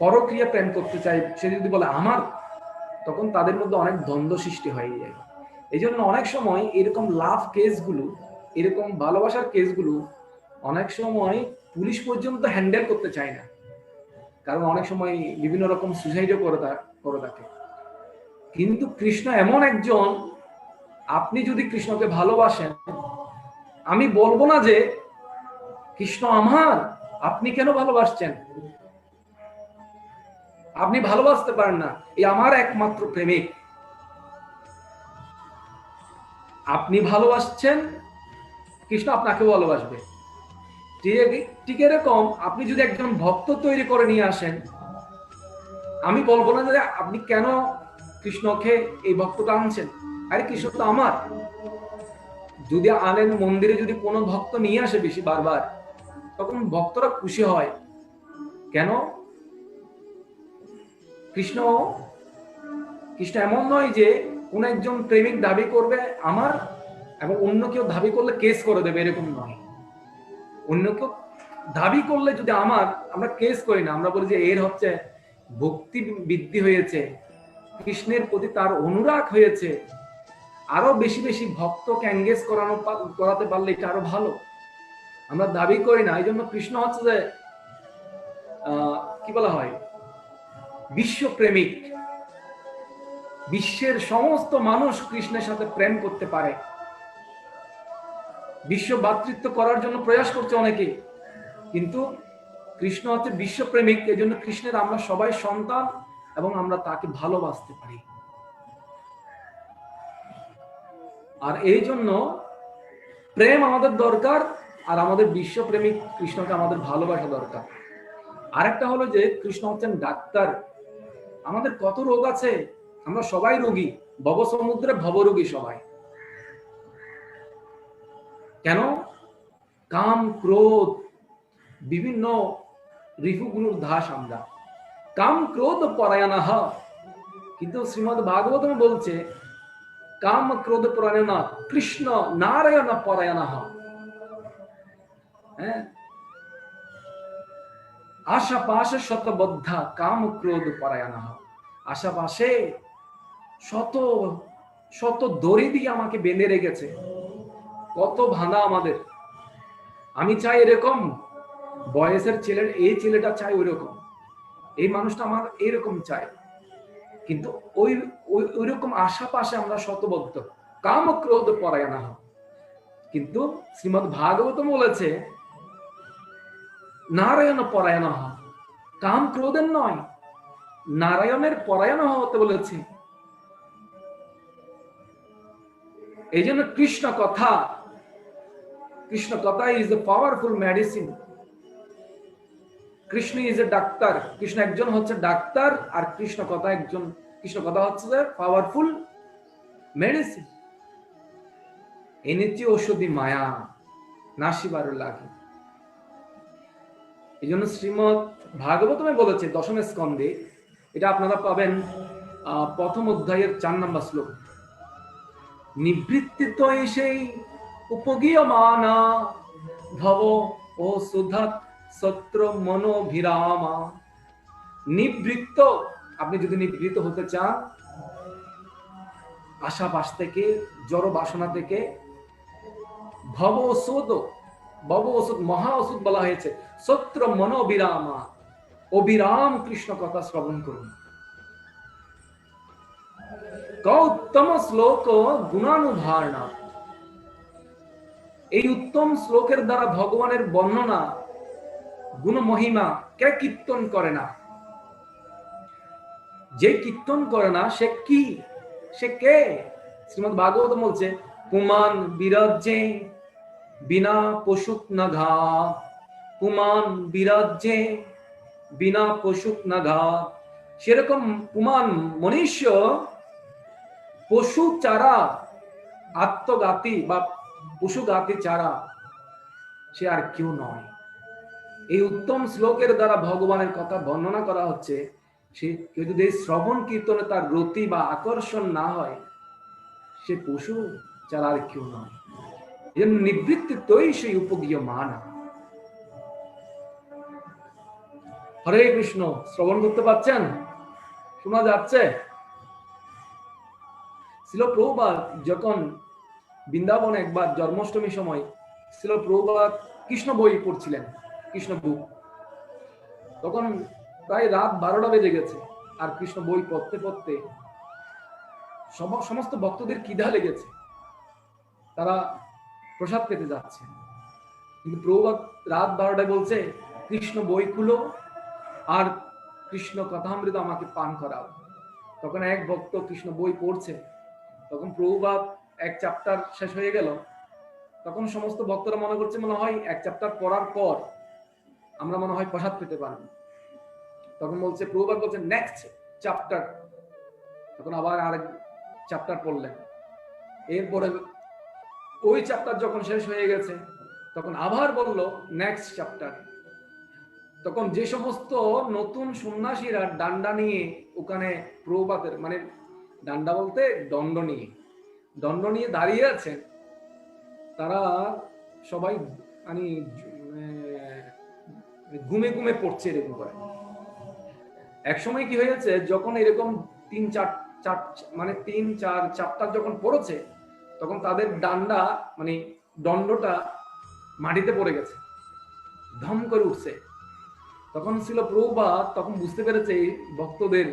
পরক্রিয়া প্রেম করতে চায়, সে যদি বলে আমার, তখন তাদের মধ্যে অনেক দ্বন্দ্ব সৃষ্টি হয়ে যায়। এই জন্য অনেক সময় এরকম লাভ কেসগুলো, এরকম ভালোবাসার কেসগুলো অনেক সময় পুলিশ পর্যন্ত হ্যান্ডেল করতে চায় না, কারণ অনেক সময় বিভিন্ন রকম সুসাইডও করে থাকে। কিন্তু কৃষ্ণ এমন একজন, আপনি যদি কৃষ্ণকে ভালোবাসেন, আমি বলবো না যে কৃষ্ণ আমার, আপনি কেন ভালোবাসছেন? আপনি ভালোবাসতে পারেন না, এই আমার একমাত্র প্রেমিক, আপনি ভালোবাসছেন, কৃষ্ণ আপনাকেও ভালোবাসবে। ঠিক এরকম আপনি যদি একজন ভক্ত তৈরি করে নিয়ে আসেন, আমি বলবো না যে আপনি কেন কৃষ্ণকে এই ভক্তটা আনছেন, আরে কৃষ্ণ তো আমার। যদি আনেন মন্দিরে, যদি কোনো ভক্ত নিয়ে আসে বেশি বারবার, তখন ভক্তরা খুশি হয়। কেন? কৃষ্ণ কৃষ্ণ এমন নয় যে কোন একজন প্রেমিক দাবি করবে আমার, এবং অন্য কেউ দাবি করলে কেস করে দেবে, এরকম নয়। অন্য কেউ দাবি করলে যদি আমার, আমরা কেস করি না, আমরা বলি যে এর হচ্ছে ভক্তি বৃদ্ধি হয়েছে, কৃষ্ণের প্রতি তার অনুরাগ হয়েছে, আরো বেশি বেশি ভক্তকে এঙ্গেজ করাতে পারলে এটা আরো ভালো। আমরা দাবি করি না। এই জন্য কৃষ্ণ হচ্ছে যে কি বলা হয়, বিশ্বপ্রেমিক। বিশ্বের সমস্ত মানুষ কৃষ্ণের সাথে প্রেম করতে পারে, বিশ্ব ভ্রাতৃত্ব করার জন্য প্রয়াস করছে অনেকে, কিন্তু কৃষ্ণ হচ্ছে বিশ্বপ্রেমিক। এই জন্য কৃষ্ণের আমরা সবাই সন্তান এবং আমরা তাকে ভালোবাসতে পারি। আর এই জন্য প্রেম আমাদের দরকার, আর আমাদের বিশ্বপ্রেমিক কৃষ্ণকে আমাদের ভালোবাসা দরকার। আরেকটা হলো যে কৃষ্ণ হচ্ছেন ডাক্তার। আমাদের কত রোগ আছে, আমরা সবাই রোগী, ভবসমুদ্রে ভবরোগী সবাই। কেন? কাম ক্রোধ, বিভিন্ন রিপুগুলোর দাস আমরা, কাম ক্রোধ পরায়ণাহ। কিন্তু শ্রীমদ ভাগবতম বলছে কাম ক্রোধ পরায়ণ কৃষ্ণ নারায়ণ পরায়ণাহ। হ্যাঁ, আশাপাশে শতবদ্ধা কাম ক্রোধ পরায়ণাহ। আশাপাশে শত শত দড়ি দিয়ে আমাকে বেঁধে রেখেছে, কত ভাঙা আমাদের। আমি চাই এরকম বয়সের ছেলের, এই ছেলেটা চাই ওইরকম, এই মানুষটা আমার এরকম চাই, কিন্তু ওই রকম আশাপাশে আমরা শতবদ্ধ, কাম ক্রোধ পরায়ণ। কিন্তু শ্রীমদ ভাগবতম বলেছে নারায়ণ পরায়ণ, কাম ক্রোধের নয়, নারায়ণের পরায়ণ হতে বলেছে। এই জন্য কৃষ্ণ কথা is a powerful medicine. Krishna is a doctor. Krishna একজন হচ্ছে ডাক্তার, আর কৃষ্ণ কথা হচ্ছে যে পাওয়ারফুল মেডিসিন। এনেছি ঔষধি মায়া নাসিবার লাগে। এই জন্য শ্রীমদ ভাগবতমে বলেছে দশম স্কন্ধে, এটা আপনারা পাবেন প্রথম অধ্যায়ের 4 নম্বর শ্লোক, নিবৃত্তিত সেই উপগীয়মানা ভব ও সুধাত সত্র মনোভিরামা। নিবৃত্ত, আপনি যদি নিবৃত্ত হতে চান আশাপাশ থেকে, জড় বাসনা থেকে, ভব ওষুধ মহা ওষুধ বলা হয়েছে, সত্র মনোবিরামা, অবিরাম কৃষ্ণ কথা শ্রবণ করুন। উত্তম শ্লোক গুণানুধারণা। এই উত্তম শ্লোকের দ্বারা ভগবানের বর্ণনা, গুণ মহিমা কে কীর্তন করে না? যে কীর্তন করে না সে কি, সে কে? শ্রীমদ ভাগবত বলছে পুমান বিরাজ্যে বিনা পশুক না ঘা, পুমান বিরাজ্যে বিনা পশুক না ঘা। সেরকম পুমান মনুষ্য পশু চারা, আত্মঘাতী বা পশুঘাতী চারা, সে আর কেউ নয়। এই উত্তম শ্লোকের দ্বারা ভগবানের কথা বর্ণনা করা হচ্ছে। সে কেউ যদি শ্রবণ কীর্তনে তার রতি বা আকর্ষণ না হয়, সে পশু ছাড়া আর কেউ নয়। নিবৃত্তিত্বই সেই উপগীয় মানা। হরে কৃষ্ণ। শ্রবণ করতে পারছেন? শোনা যাচ্ছে? শিল প্রভুপাদ যখন বৃন্দাবনে একবার জন্মাষ্টমীর সময় শিল প্রভুপাদ কৃষ্ণ বই পড়ছিলেন, কৃষ্ণ বুক, তখন প্রায় রাত 12টা বেজে গেছে। আর কৃষ্ণ বই পড়তে পড়তে সমস্ত ভক্তদের খিদা লেগেছে, তারা প্রসাদ পেতে যাচ্ছে। কিন্তু প্রভুপাদ রাত 12টায় বলছে কৃষ্ণ বই খুলো আর কৃষ্ণ কথামৃত আমাকে পান করাও। তখন এক ভক্ত কৃষ্ণ বই পড়ছে, তখন প্রভুপাদ এক চ্যাপ্টার শেষ হয়ে গেল, তখন সমস্ত ভক্তরা মনে করছে মনে হয় এক চ্যাপ্টার পড়ার পর আমরা মনে হয় প্রসাদ পেতে পারবো। তখন বলছে, প্রভুপাদ বলছে নেক্সট চ্যাপ্টার। তখন আবার আরেক চ্যাপ্টার পড়লেন। এরপরে ওই চ্যাপ্টার যখন শেষ হয়ে গেছে, তখন আবার বলল নেক্সট চ্যাপ্টার। তখন যে সমস্ত নতুন সন্ন্যাসীরা ডান্ডা নিয়ে ওখানে প্রভুপাদের, মানে ডান্ডা বলতে দণ্ড নিয়ে দাঁড়িয়ে আছেন, তারা সবাই মানে ঘুমে ঘুমে পড়ছে এরকম করে। এক সময় কি হয়েছে, যখন এরকম তিন চার চ্যাপ্টার যখন পড়েছে, তখন তাদের ডান্ডা মানে দণ্ডটা মাটিতে পড়ে গেছে, ধম করে উঠছে। তখন ছিল প্রভুপাদ, তখন বুঝতে পেরেছে ভক্তদের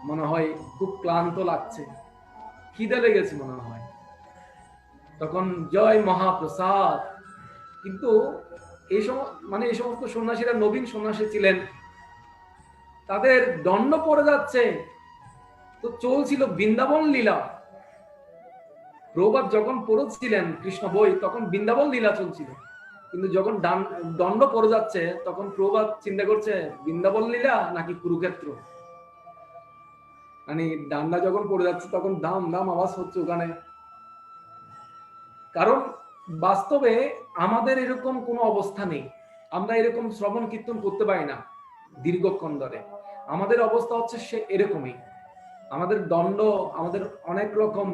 মনে হয় খুব ক্লান্ত লাগছে, খিদে লেগেছে মনে হয়। তখন জয় মহাপ্রসাদ। কিন্তু এই সমস্ত সন্ন্যাসীরা নবীন সন্ন্যাসী ছিলেন, তাদের দণ্ড পড়ে যাচ্ছে। তো চলছিল বৃন্দাবন লীলা। প্রভুপাদ যখন পড়েছিলেন কৃষ্ণ বই, তখন বৃন্দাবন লীলা চলছিল। কিন্তু যখন দণ্ড পড়ে যাচ্ছে, তখন প্রভুপাদ চিন্তা করছে বৃন্দাবন লীলা নাকি কুরুক্ষেত্র। মানে ডান্ডা যখন পড়ে যাচ্ছে, তখন দাম দাম আওয়াজ হচ্ছে ওখানে। কারণ বাস্তবে আমাদের এরকম কোনো অবস্থা নেই, আমরা এরকম শ্রবণ কীর্তন করতে পারি না দীর্ঘক্ষণ ধরে। আমাদের অবস্থা হচ্ছে সে এরকমই, আমাদের দণ্ড, আমাদের অনেক রকম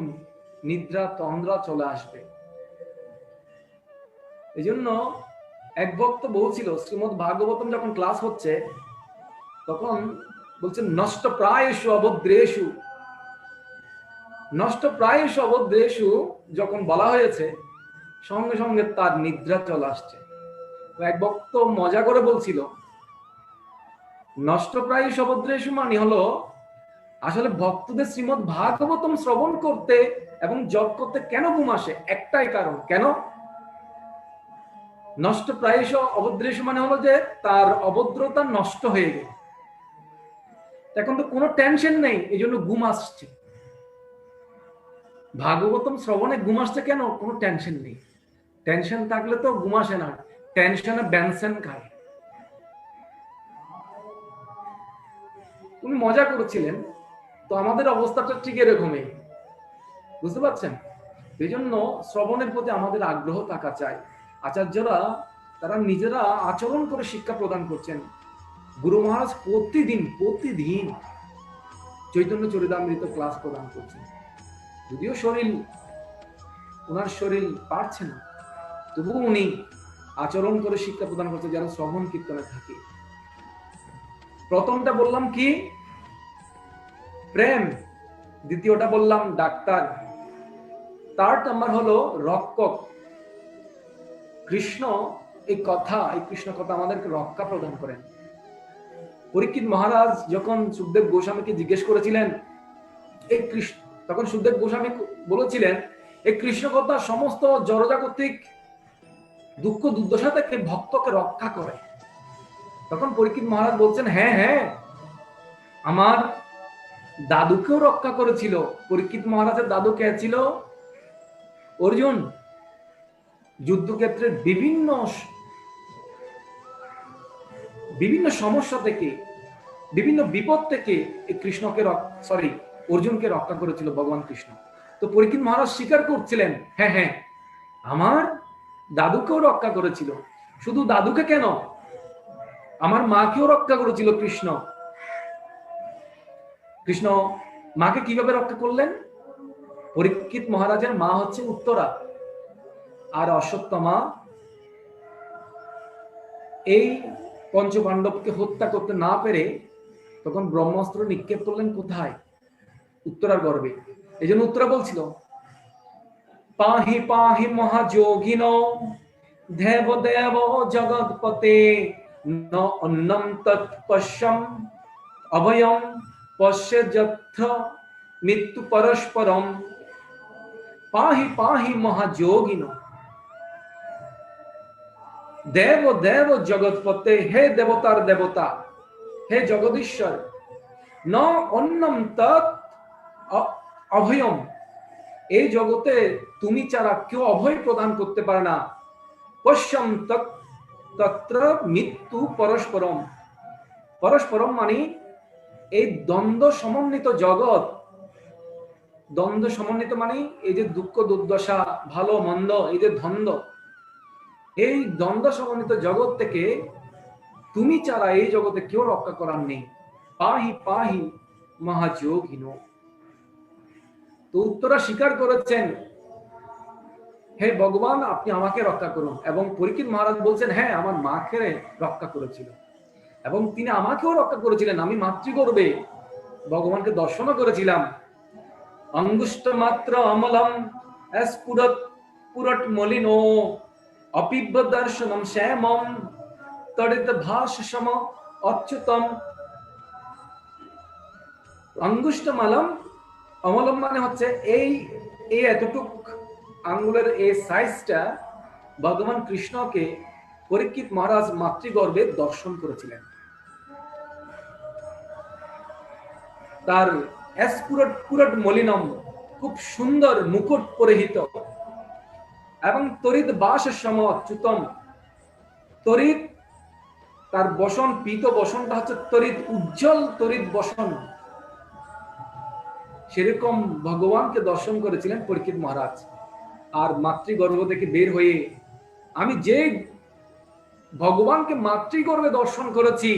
নিদ্রা তন্দ্রা চলে আসবে। এই জন্য এক ভক্ত বলছিল, শ্রীমদ্ ভাগবতম যখন ক্লাস হচ্ছে, তখন বলছে নষ্ট প্রায়শু অভদ্রেষু। নষ্ট প্রায়শু অভদ্রেষু যখন বলা হয়েছে, সঙ্গে সঙ্গে তার নিদ্রা চলে আসছে। এক ভক্ত মজা করে বলছিল, নষ্ট প্রায়শু অভদ্রেষু মানে হলো আসলে ভক্তদের শ্রীমদ্ ভাগবতম শ্রবণ করতে এবং জপ করতে কেন ঘুম আসে, একটাই কারণ। কেন? নষ্ট প্রায়শ অভদ্রেষু মানে হলো যে তার অভদ্রতা নষ্ট হয়ে গেল, এখন তো কোনো টেনশন নেই, এই জন্য ঘুম আসছে। ভাগবতম শ্রবণে ঘুম আসছে কেন? কোনো টেনশন নেই। টেনশন থাকলে তো ঘুম আসে না, টেনশনে বেনসেন খায়। উনি মজা করেছিলেন। তো আমাদের অবস্থাটা ঠিক এরকমই, বুঝতে পারছেন? এই জন্য শ্রবণের প্রতি আমাদের আগ্রহ থাকা চাই। আচার্যরা তারা নিজেরা আচরণ করে শিক্ষা প্রদান করছেন। গুরু মহারাজ প্রতিদিন চৈতন্য চরিতামৃত ক্লাস প্রদান করছেন। যদিও ওনার শরীর পারছে না, তবুও উনি আচরণ করে শিক্ষা প্রদান করছে যেন শ্রবণ কীর্তনে থাকে। প্রথমটা বললাম কি? প্রেম। দ্বিতীয়টা বললাম ডাক্তার। থার্ড নাম্বার হলো রক্ষক। কৃষ্ণ কৃষ্ণ কথা আমাদেরকে রক্ষা প্রদান করেন। পরীক্ষিত মহারাজ যখন সুখদেব গোস্বামীকে জিজ্ঞেস করেছিলেন তখন সুখদেব গোস্বামী বলেছিলেন, এই কৃষ্ণ কথা সমস্ত জড়জাগতিক দুঃখ দুর্দশা থেকে ভক্তকে রক্ষা করে। তখন পরীক্ষিত মহারাজ বলছেন, হ্যাঁ, আমার দাদুকেও রক্ষা করেছিল। পরীক্ষিত মহারাজের দাদু কে ছিল? অর্জুন। যুদ্ধক্ষেত্রে বিভিন্ন সমস্যা থেকে, বিভিন্ন বিপদ থেকে অর্জুনকে রক্ষা করেছিল ভগবান কৃষ্ণ। তো পরীক্ষিত মহারাজ স্বীকার করছিলেন, হ্যাঁ, আমার দাদুকেও রক্ষা করেছিল। শুধু দাদুকে কেন, আমার মাকেও রক্ষা করেছিল কৃষ্ণ। কৃষ্ণ মাকে কিভাবে রক্ষা করলেন? পরীক্ষিত মহারাজের মা হচ্ছে উত্তরা, আর অশ্বত্থামা এই পঞ্চপাণ্ডবকে হত্যা করতে না পেরে তখন ব্রহ্মাস্ত্র নিক্ষেপ করলেন কোথায়? উত্তরার গর্ভে। এই জন্য উত্তরা বলছিল, পাহি পাহি মহাযোগিন দেব দেব জগৎপতে ন অন্নম তৎপশ্যম অভয়ম পশ্য যথ মৃত্যু পরস্পরম। পাহি পাহি মহাযোগিন। দেব দেব জগৎপতে, হে দেবতার দেবতা, হে জগদীশ্বর। ন অন্নম তৎ অভয়ম, এই জগতে তুমি ছাড়া কেউ অভয় প্রদান করতে পারে না। পশ্যম তত্র মৃত্যু পরস্পরম। পরস্পরম মানে এই দ্বন্দ্ব সমন্বিত জগৎ। দ্বন্দ্ব সমন্বিত মানে এই যে দুঃখ দুর্দশা, ভালো মন্দ, এই যে দ্বন্দ্ব, এই দ্বন্দ্ব সমন্বিত জগৎ থেকে তুমি ছাড়া এই জগতে কেউ রক্ষা করার নেই। পাহি পাহি মহাযোগিন। তো উত্তরা স্বীকার করেছেন, হে ভগবান আপনি আমাকে রক্ষা করুন। এবং পরীক্ষিত মহারাজ বলছেন, হ্যাঁ আমার মাকে রক্ষা করেছিল এবং তিনি আমাকেও রক্ষা করেছিলেন। আমি মাতৃগর্ভে ভগবানকে দর্শনও করেছিলাম। অঙ্গুষ্ট মাত্র অমলম স্ফুরত পুরট মলিনো অপিব্য দর্শনম শ্যামম তড়িত ভাস সম অচ্যুতম। অঙ্গুষ্ট মালম, অমলম মানে হচ্ছে এই এতটুক আঙ্গুলের এই সাইজটা ভগবান কৃষ্ণকে পরীক্ষিত মহারাজ মাতৃগর্ভে দর্শন করেছিলেন। তার পুরট মলিনম, খুব সুন্দর মুকুট পরিহিত, এবং তরিত বাস সম অচ্যুতম। তরিত তার বসন, পীত বসনটা হচ্ছে তরিত, উজ্জ্বল তরিত বসন। সেরকম ভগবানকে দর্শন করেছিলেন পরীক্ষিত মহারাজ। আর মাতৃগর্ভ থেকে বের হয়ে আমি যে ভগবানকে মাতৃগর্ভে দর্শন করেছি,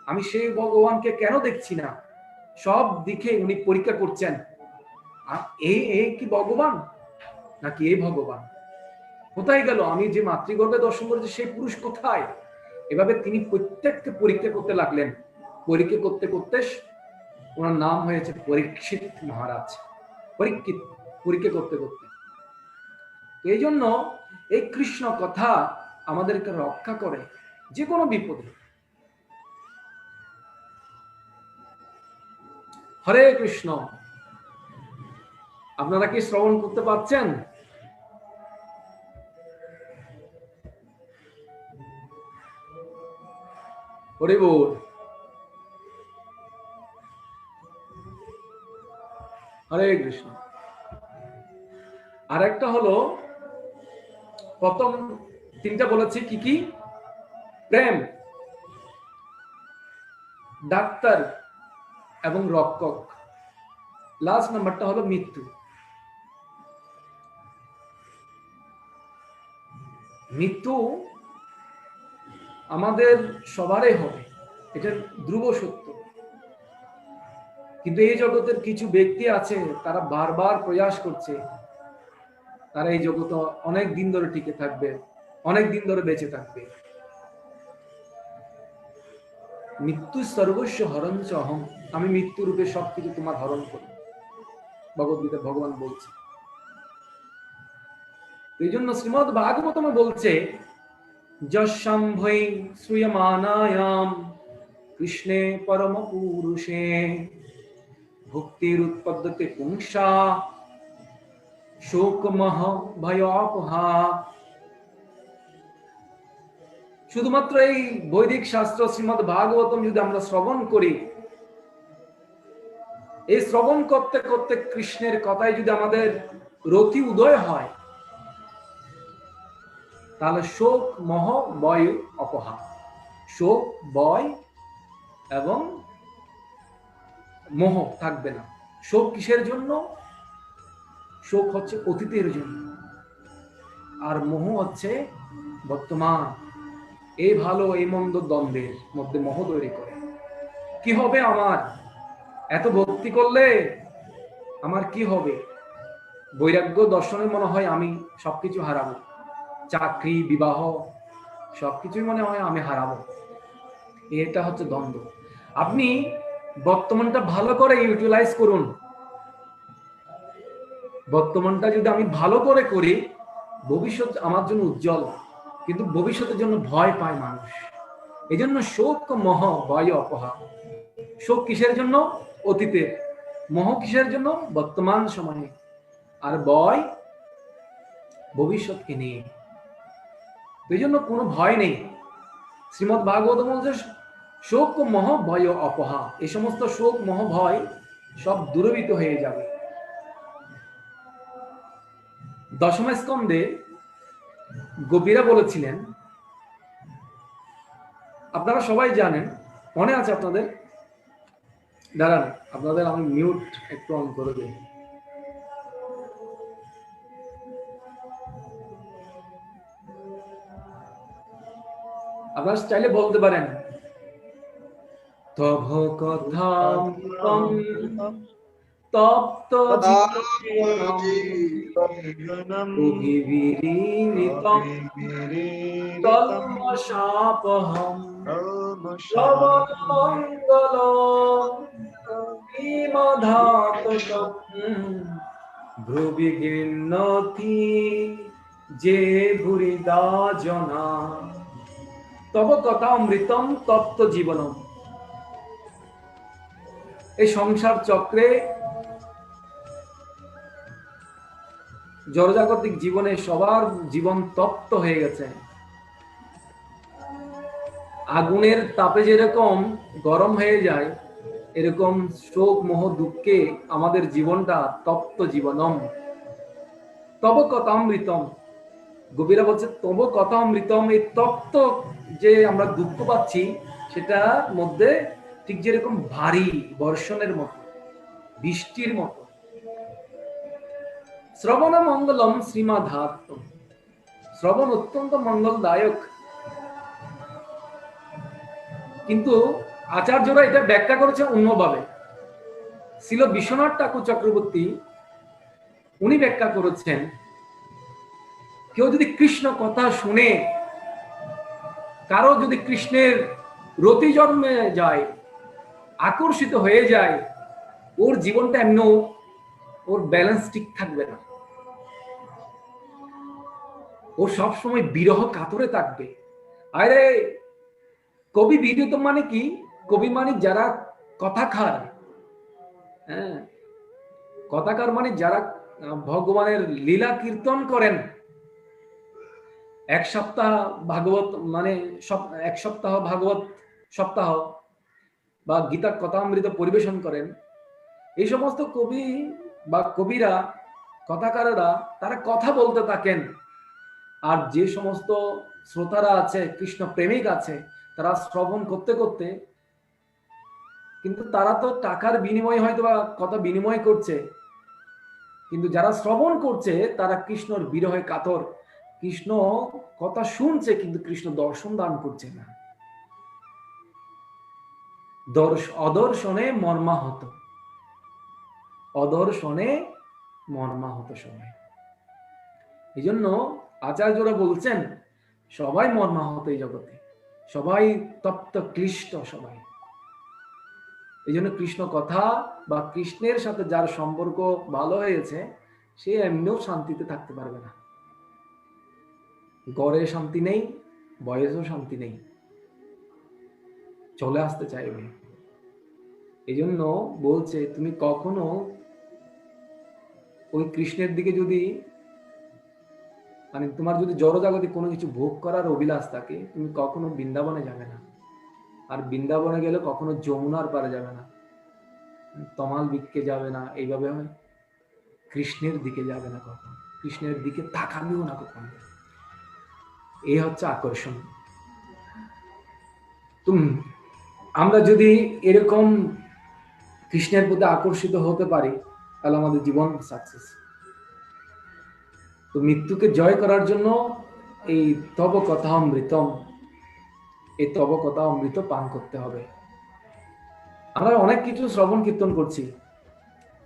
আমি সেই ভগবানকে কেন দেখছি না? সব দিকে উনি পরীক্ষা করছেন, এই কি ভগবান নাকি এই ভগবান? কোথায় গেল? আমি যে মাতৃগর্ভে দর্শন করেছি সেই পুরুষ কোথায়? এভাবে তিনি প্রত্যেককে পরীক্ষা করতে লাগলেন। পরীক্ষা করতে করতে ওনার নাম হয়েছে পরীক্ষিত মহারাজ। পরীক্ষা করতে করতে। এই জন্য এই কৃষ্ণ কথা আমাদেরকে রক্ষা করে যে কোনো বিপদে। হরে কৃষ্ণ। আপনারা কি শ্রবণ করতে পারছেন? হরি বল। হরে কৃষ্ণ। আর একটা হলো, প্রথম তিনটা বলেছি কি কি? প্রেম, ডাক্তার এবং রক্ষক। লাস্ট নাম্বারটা হলো মৃত্যু। মৃত্যু আমাদের সবারই হবে, এটা ধ্রুব সত্য। কিন্তু এই জগতের কিছু ব্যক্তি আছে, তারা বারবার প্রয়াস করছে, তারা এই জগতে অনেক দিন ধরে টিকে থাকবে, অনেক দিন ধরে বেঁচে থাকবে। মৃত্যু সর্বস্ব হরঞ্চ অহম। আমি মৃত্যু রূপে সবকিছু তোমার হরণ করি, ভগবদ্গীতা ভগবান বলছে। এই জন্য শ্রীমদ ভাগবতমে বলছে, যশম্ভৈ শ্রূয়মানায়াম কৃষ্ণে পরম পুরুষে ভক্তির উৎপদ্যতে পুংসা শোকমহ ভয়াপহা। শুধুমাত্র এই বৈদিক শাস্ত্র শ্রীমদ ভাগবতম যদি আমরা শ্রবণ করি, এই শ্রবণ করতে করতে কৃষ্ণের কথায় যদি আমাদের রতি উদয় হয়, তাহলে শোক মোহ ভয় অপহা। শোক, ভয় এবং মোহ থাকবে না। শোক কিসের জন্য? শোক হচ্ছে অতীতের জন্য, আর মোহ হচ্ছে বর্তমান। এই ভালো এই মন্দ দ্বন্দ্বের মধ্যে মোহ তৈরি করে। কি হবে আমার? এত ভক্তি করলে আমার কি হবে? বৈরাগ্য দর্শনে মনে হয় আমি সবকিছু হারাবো, চাকরি, বিবাহ, সবকিছুই মনে হয় আমি হারাবো। এটা হচ্ছে দ্বন্দ্ব। আপনি বর্তমানটা ভালো করে ইউটিলাইজ করুন। বর্তমানটা যদি আমি ভালো করে করি, ভবিষ্যৎ আমার জন্য উজ্জ্বল। কিন্তু ভবিষ্যতের জন্য ভয় পায় মানুষ। এই জন্য শোক মোহ ভয় অপহা। শোক কিসের জন্য? অতীতে। মোহ কিসের জন্য? বর্তমান সময়ে। আর ভয় ভবিষ্যৎকে নিয়ে। এই জন্য কোনো ভয় নেই। শ্রীমদ ভাগবত বলছে শোক মোহ ভয় অপহা। এই সমস্ত শোক মোহ ভয় সব দূরীভূত হয়ে যাবে। দশম স্কন্ধে গোপীরা বলেছিলেন, আপনারা সবাই জানেন, মনে আছে আপনাদের? দাঁড়ান, আপনাদের আমি মিউট একটু অন করে দিই। আপনারা চাইলে বলতে পারেন, তব কথা তপ্ত কলমশাপহম ভ্রুবিগৃহ্ণতি যে ভুরিদা জনা তব কথা অমৃতম তপ্ত জীবনম। এই সংসার চক্রে, জড়জাগতিক জীবনে সবার জীবন তপ্ত হয়ে গেছে। আগুনের তাপে যেরকম গরম হয়ে যায়, এরকম শোক মোহ দুঃখে আমাদের জীবনটা তপ্ত জীবনম। তব কথা অমৃতম, গোপীরা বলছে তব কথা অমৃতম। এই তপ্ত যে আমরা দুঃখ পাচ্ছি, সেটার মধ্যে ঠিক যেরকম ভারী বর্ষণের মতো, বৃষ্টির মতো। শ্রবণ মঙ্গলম শ্রীমাধাত্ম, শ্রবণ অত্যন্ত মঙ্গলদায়ক। কিন্তু আচার্যরা এটা ব্যাখ্যা করেছে অন্যভাবে। ছিল বিশ্বনাথ ঠাকুর চক্রবর্তী, উনি ব্যাখ্যা করেছেন, কেউ যদি কৃষ্ণ কথা শুনে, কারো যদি কৃষ্ণের রতি জন্মে যায়, আকর্ষিত হয়ে যায়, ওর জীবনটা এমনি, ওর ব্যালেন্স ঠিক থাকবে না। ও সবসময় বিরহ কাতরে থাকবে। আরে কবি বিরত মানে কি? কবি মানে যারা কথাকার। হ্যাঁ, কথাকার মানে যারা ভগবানের লীলা কীর্তন করেন। এক সপ্তাহ ভাগবত মানে এক সপ্তাহ ভাগবত সপ্তাহ বা গীতার কথামৃত পরিবেশন করেন। এই সমস্ত কবি বা কবিরা, কথাকাররা, তারা কথা বলতে থাকেন। আর যে সমস্ত শ্রোতারা আছে, কৃষ্ণ প্রেমিক আছে, তারা শ্রবণ করতে করতে, কিন্তু তারা তো টাকার বিনিময়ে হয়তো বা কথা বিনিময় করছে, কিন্তু যারা শ্রবণ করছে তারা কৃষ্ণর বিরহে কাতর। কৃষ্ণ কথা শুনছে, কিন্তু কৃষ্ণ দর্শন দান করছে না। অদর্শনে মর্মাহত, অদর্শনে মর্মাহত সবাই। এই জন্য আচার্যরা বলছেন, সবাই মর্মাহত এই জগতে, সবাই তপ্ত ক্লিষ্ট সবাই। এই জন্য কৃষ্ণ কথা বা কৃষ্ণের সাথে যার সম্পর্ক ভালো হয়েছে, সে এমনিও শান্তিতে থাকতে পারবে না। গড়ে শান্তি নেই, বয়সেও শান্তি নেই, চলে আসতে চাইবে। এই জন্য বলছে, তুমি কখনো ওই কৃষ্ণের দিকে যদি, মানে তোমার যদি জড়জাগতিক কোনো কিছু ভোগ করার অভিলাষ থাকে, তুমি কখনো বৃন্দাবনে যাবে না। আর বৃন্দাবনে গেলে কখনো যমুনার পারে যাবে না, তমাল বিককে যাবে না, এইভাবে হয়। কৃষ্ণের দিকে যাবে না কখনো, কৃষ্ণের দিকে তাকাবেও না কখনো। এই হচ্ছে আকর্ষণ। আমরা যদি এরকম কৃষ্ণের প্রতি আকর্ষিত হতে পারি, তাহলে আমাদের জীবন সাকসেস। তো মৃত্যুকে জয় করার জন্য এই তব কথা অমৃতম, এই তব কথা অমৃত পান করতে হবে। আমরা অনেক কিছু শ্রবণ কীর্তন করছি,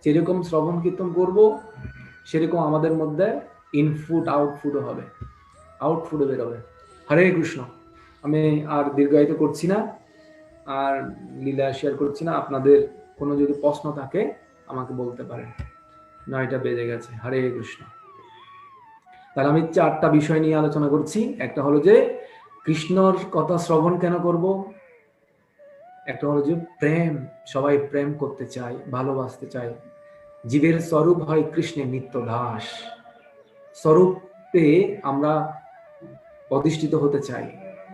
যেরকম শ্রবণ কীর্তন করব, সেরকম আমাদের মধ্যে ইনপুট আউটপুটও হবে, আউটপুটও বেরোবে। হরে কৃষ্ণ। আমি আর দীর্ঘায়িত করছি না, আর লীলা শেয়ার করছি না। আপনাদের কোনো যদি প্রশ্ন থাকে আমাকে বলতে পারেন। 9টা বেজে গেছে। হরে কৃষ্ণ। তাহলে আমি 4টা বিষয় নিয়ে আলোচনা করছি। একটা হলো যে কৃষ্ণর কথা শ্রবণ কেন করব, একটা হলো যে প্রেম, সবাই প্রেম করতে চায়, ভালোবাসতে চায়। জীবের স্বরূপ হয় কৃষ্ণের নিত্য দাস, স্বরূপে আমরা অধিষ্ঠিত হতে চাই।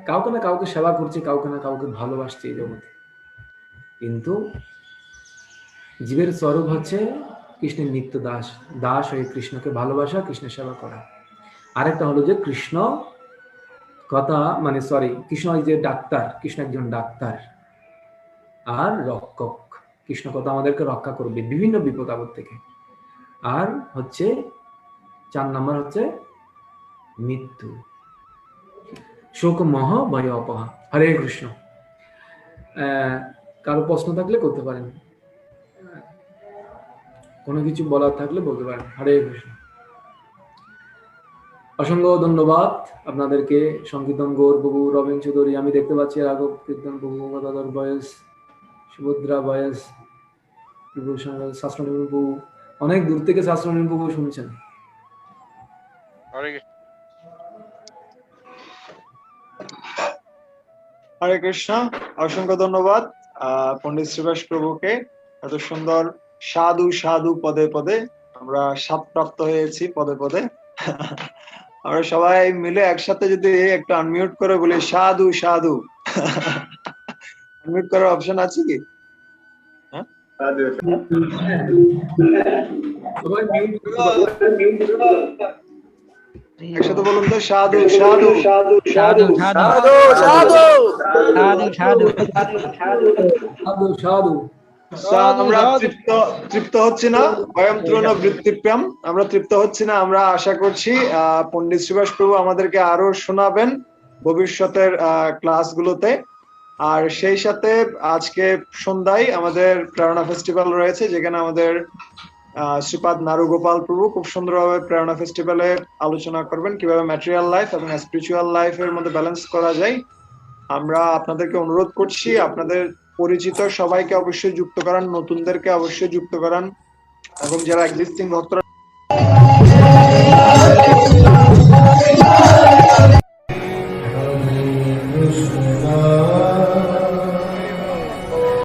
কাউকে না কাউকে সেবা করছি, কাউকে না কাউকে ভালোবাসছি এই জগতে। কিন্তু জীবের স্বরূপ হচ্ছে কৃষ্ণের নিত্য দাস, দাস হয়ে কৃষ্ণকে ভালোবাসা, কৃষ্ণের সেবা করা। আরেকটা হলো যে কৃষ্ণ কথা মানে সরি কৃষ্ণ যে ডাক্তার, কৃষ্ণ একজন ডাক্তার আর রক্ষক। কৃষ্ণ কথা আমাদেরকে রক্ষা করবে বিভিন্ন বিপদ আপদ থেকে। আর হচ্ছে 4 নম্বর হচ্ছে মৃত্যু, শোক মহ ভয় অপহা। হরে কৃষ্ণ। কারো প্রশ্ন থাকলে করতে পারেন, কোনো কিছু বলার থাকলে বলতে পারেন। হরে কৃষ্ণ। অসংখ্য ধন্যবাদ আপনাদেরকে। সংকীর্তন গৌর বাবু, রবীন চৌধুরী, আমি দেখতে পাচ্ছি রাঘব কীর্তন বাবু, গদাধর বয়স, সুভদ্রা বয়স, শাস্ত্রনী বাবু, অনেক দূর থেকে শাস্ত্রনী বাবু শুনছেন। হরে কৃষ্ণ। অসংখ্য ধন্যবাদ পণ্ডিত শ্রীবাস প্রভুকে। এত সুন্দর সাধু সাধু পদে পদে আমরা সাপ প্রাপ্ত হয়েছি পদে পদে। আমরা সবাই মিলে একসাথে যদি একটু আনমিউট করে বলি সাধু সাধু। আনমিউট করার অপশন আছে কি? একসাথে বলুন তো সাধু সাধু সাধু সাধু সাধু সাধু সাধু সাধু সাধু। আমরা তৃপ্ত হচ্ছি না, বয়ম তৃণ বৃত্তিপ্যাম, আমরা তৃপ্ত হচ্ছি না। আমরা আশা করছি পণ্ডিত শ্রীবাস প্রভু আমাদেরকে আরো শোনাবেন ভবিষ্যতের ক্লাসগুলোতে। আর সেই সাথে আজকে সন্ধ্যায় আমাদের প্রেরণা ফেস্টিভ্যাল রয়েছে, যেখানে আমাদের শ্রীপাদ নারুগোপাল প্রভু খুব সুন্দরভাবে প্রেরণা ফেস্টিভ্যালে আলোচনা করবেন কিভাবে ম্যাটেরিয়াল লাইফ এবং স্পিরিচুয়াল লাইফের মধ্যে ব্যালেন্স করা যায়। আমরা আপনাদেরকে অনুরোধ করছি আপনাদের পরিচিত সবাইকে অবশ্যই যুক্ত করান, নতুনদেরকে অবশ্যই যুক্ত করান, এবং যারা এক্সিস্টিং ভক্তরা Krishna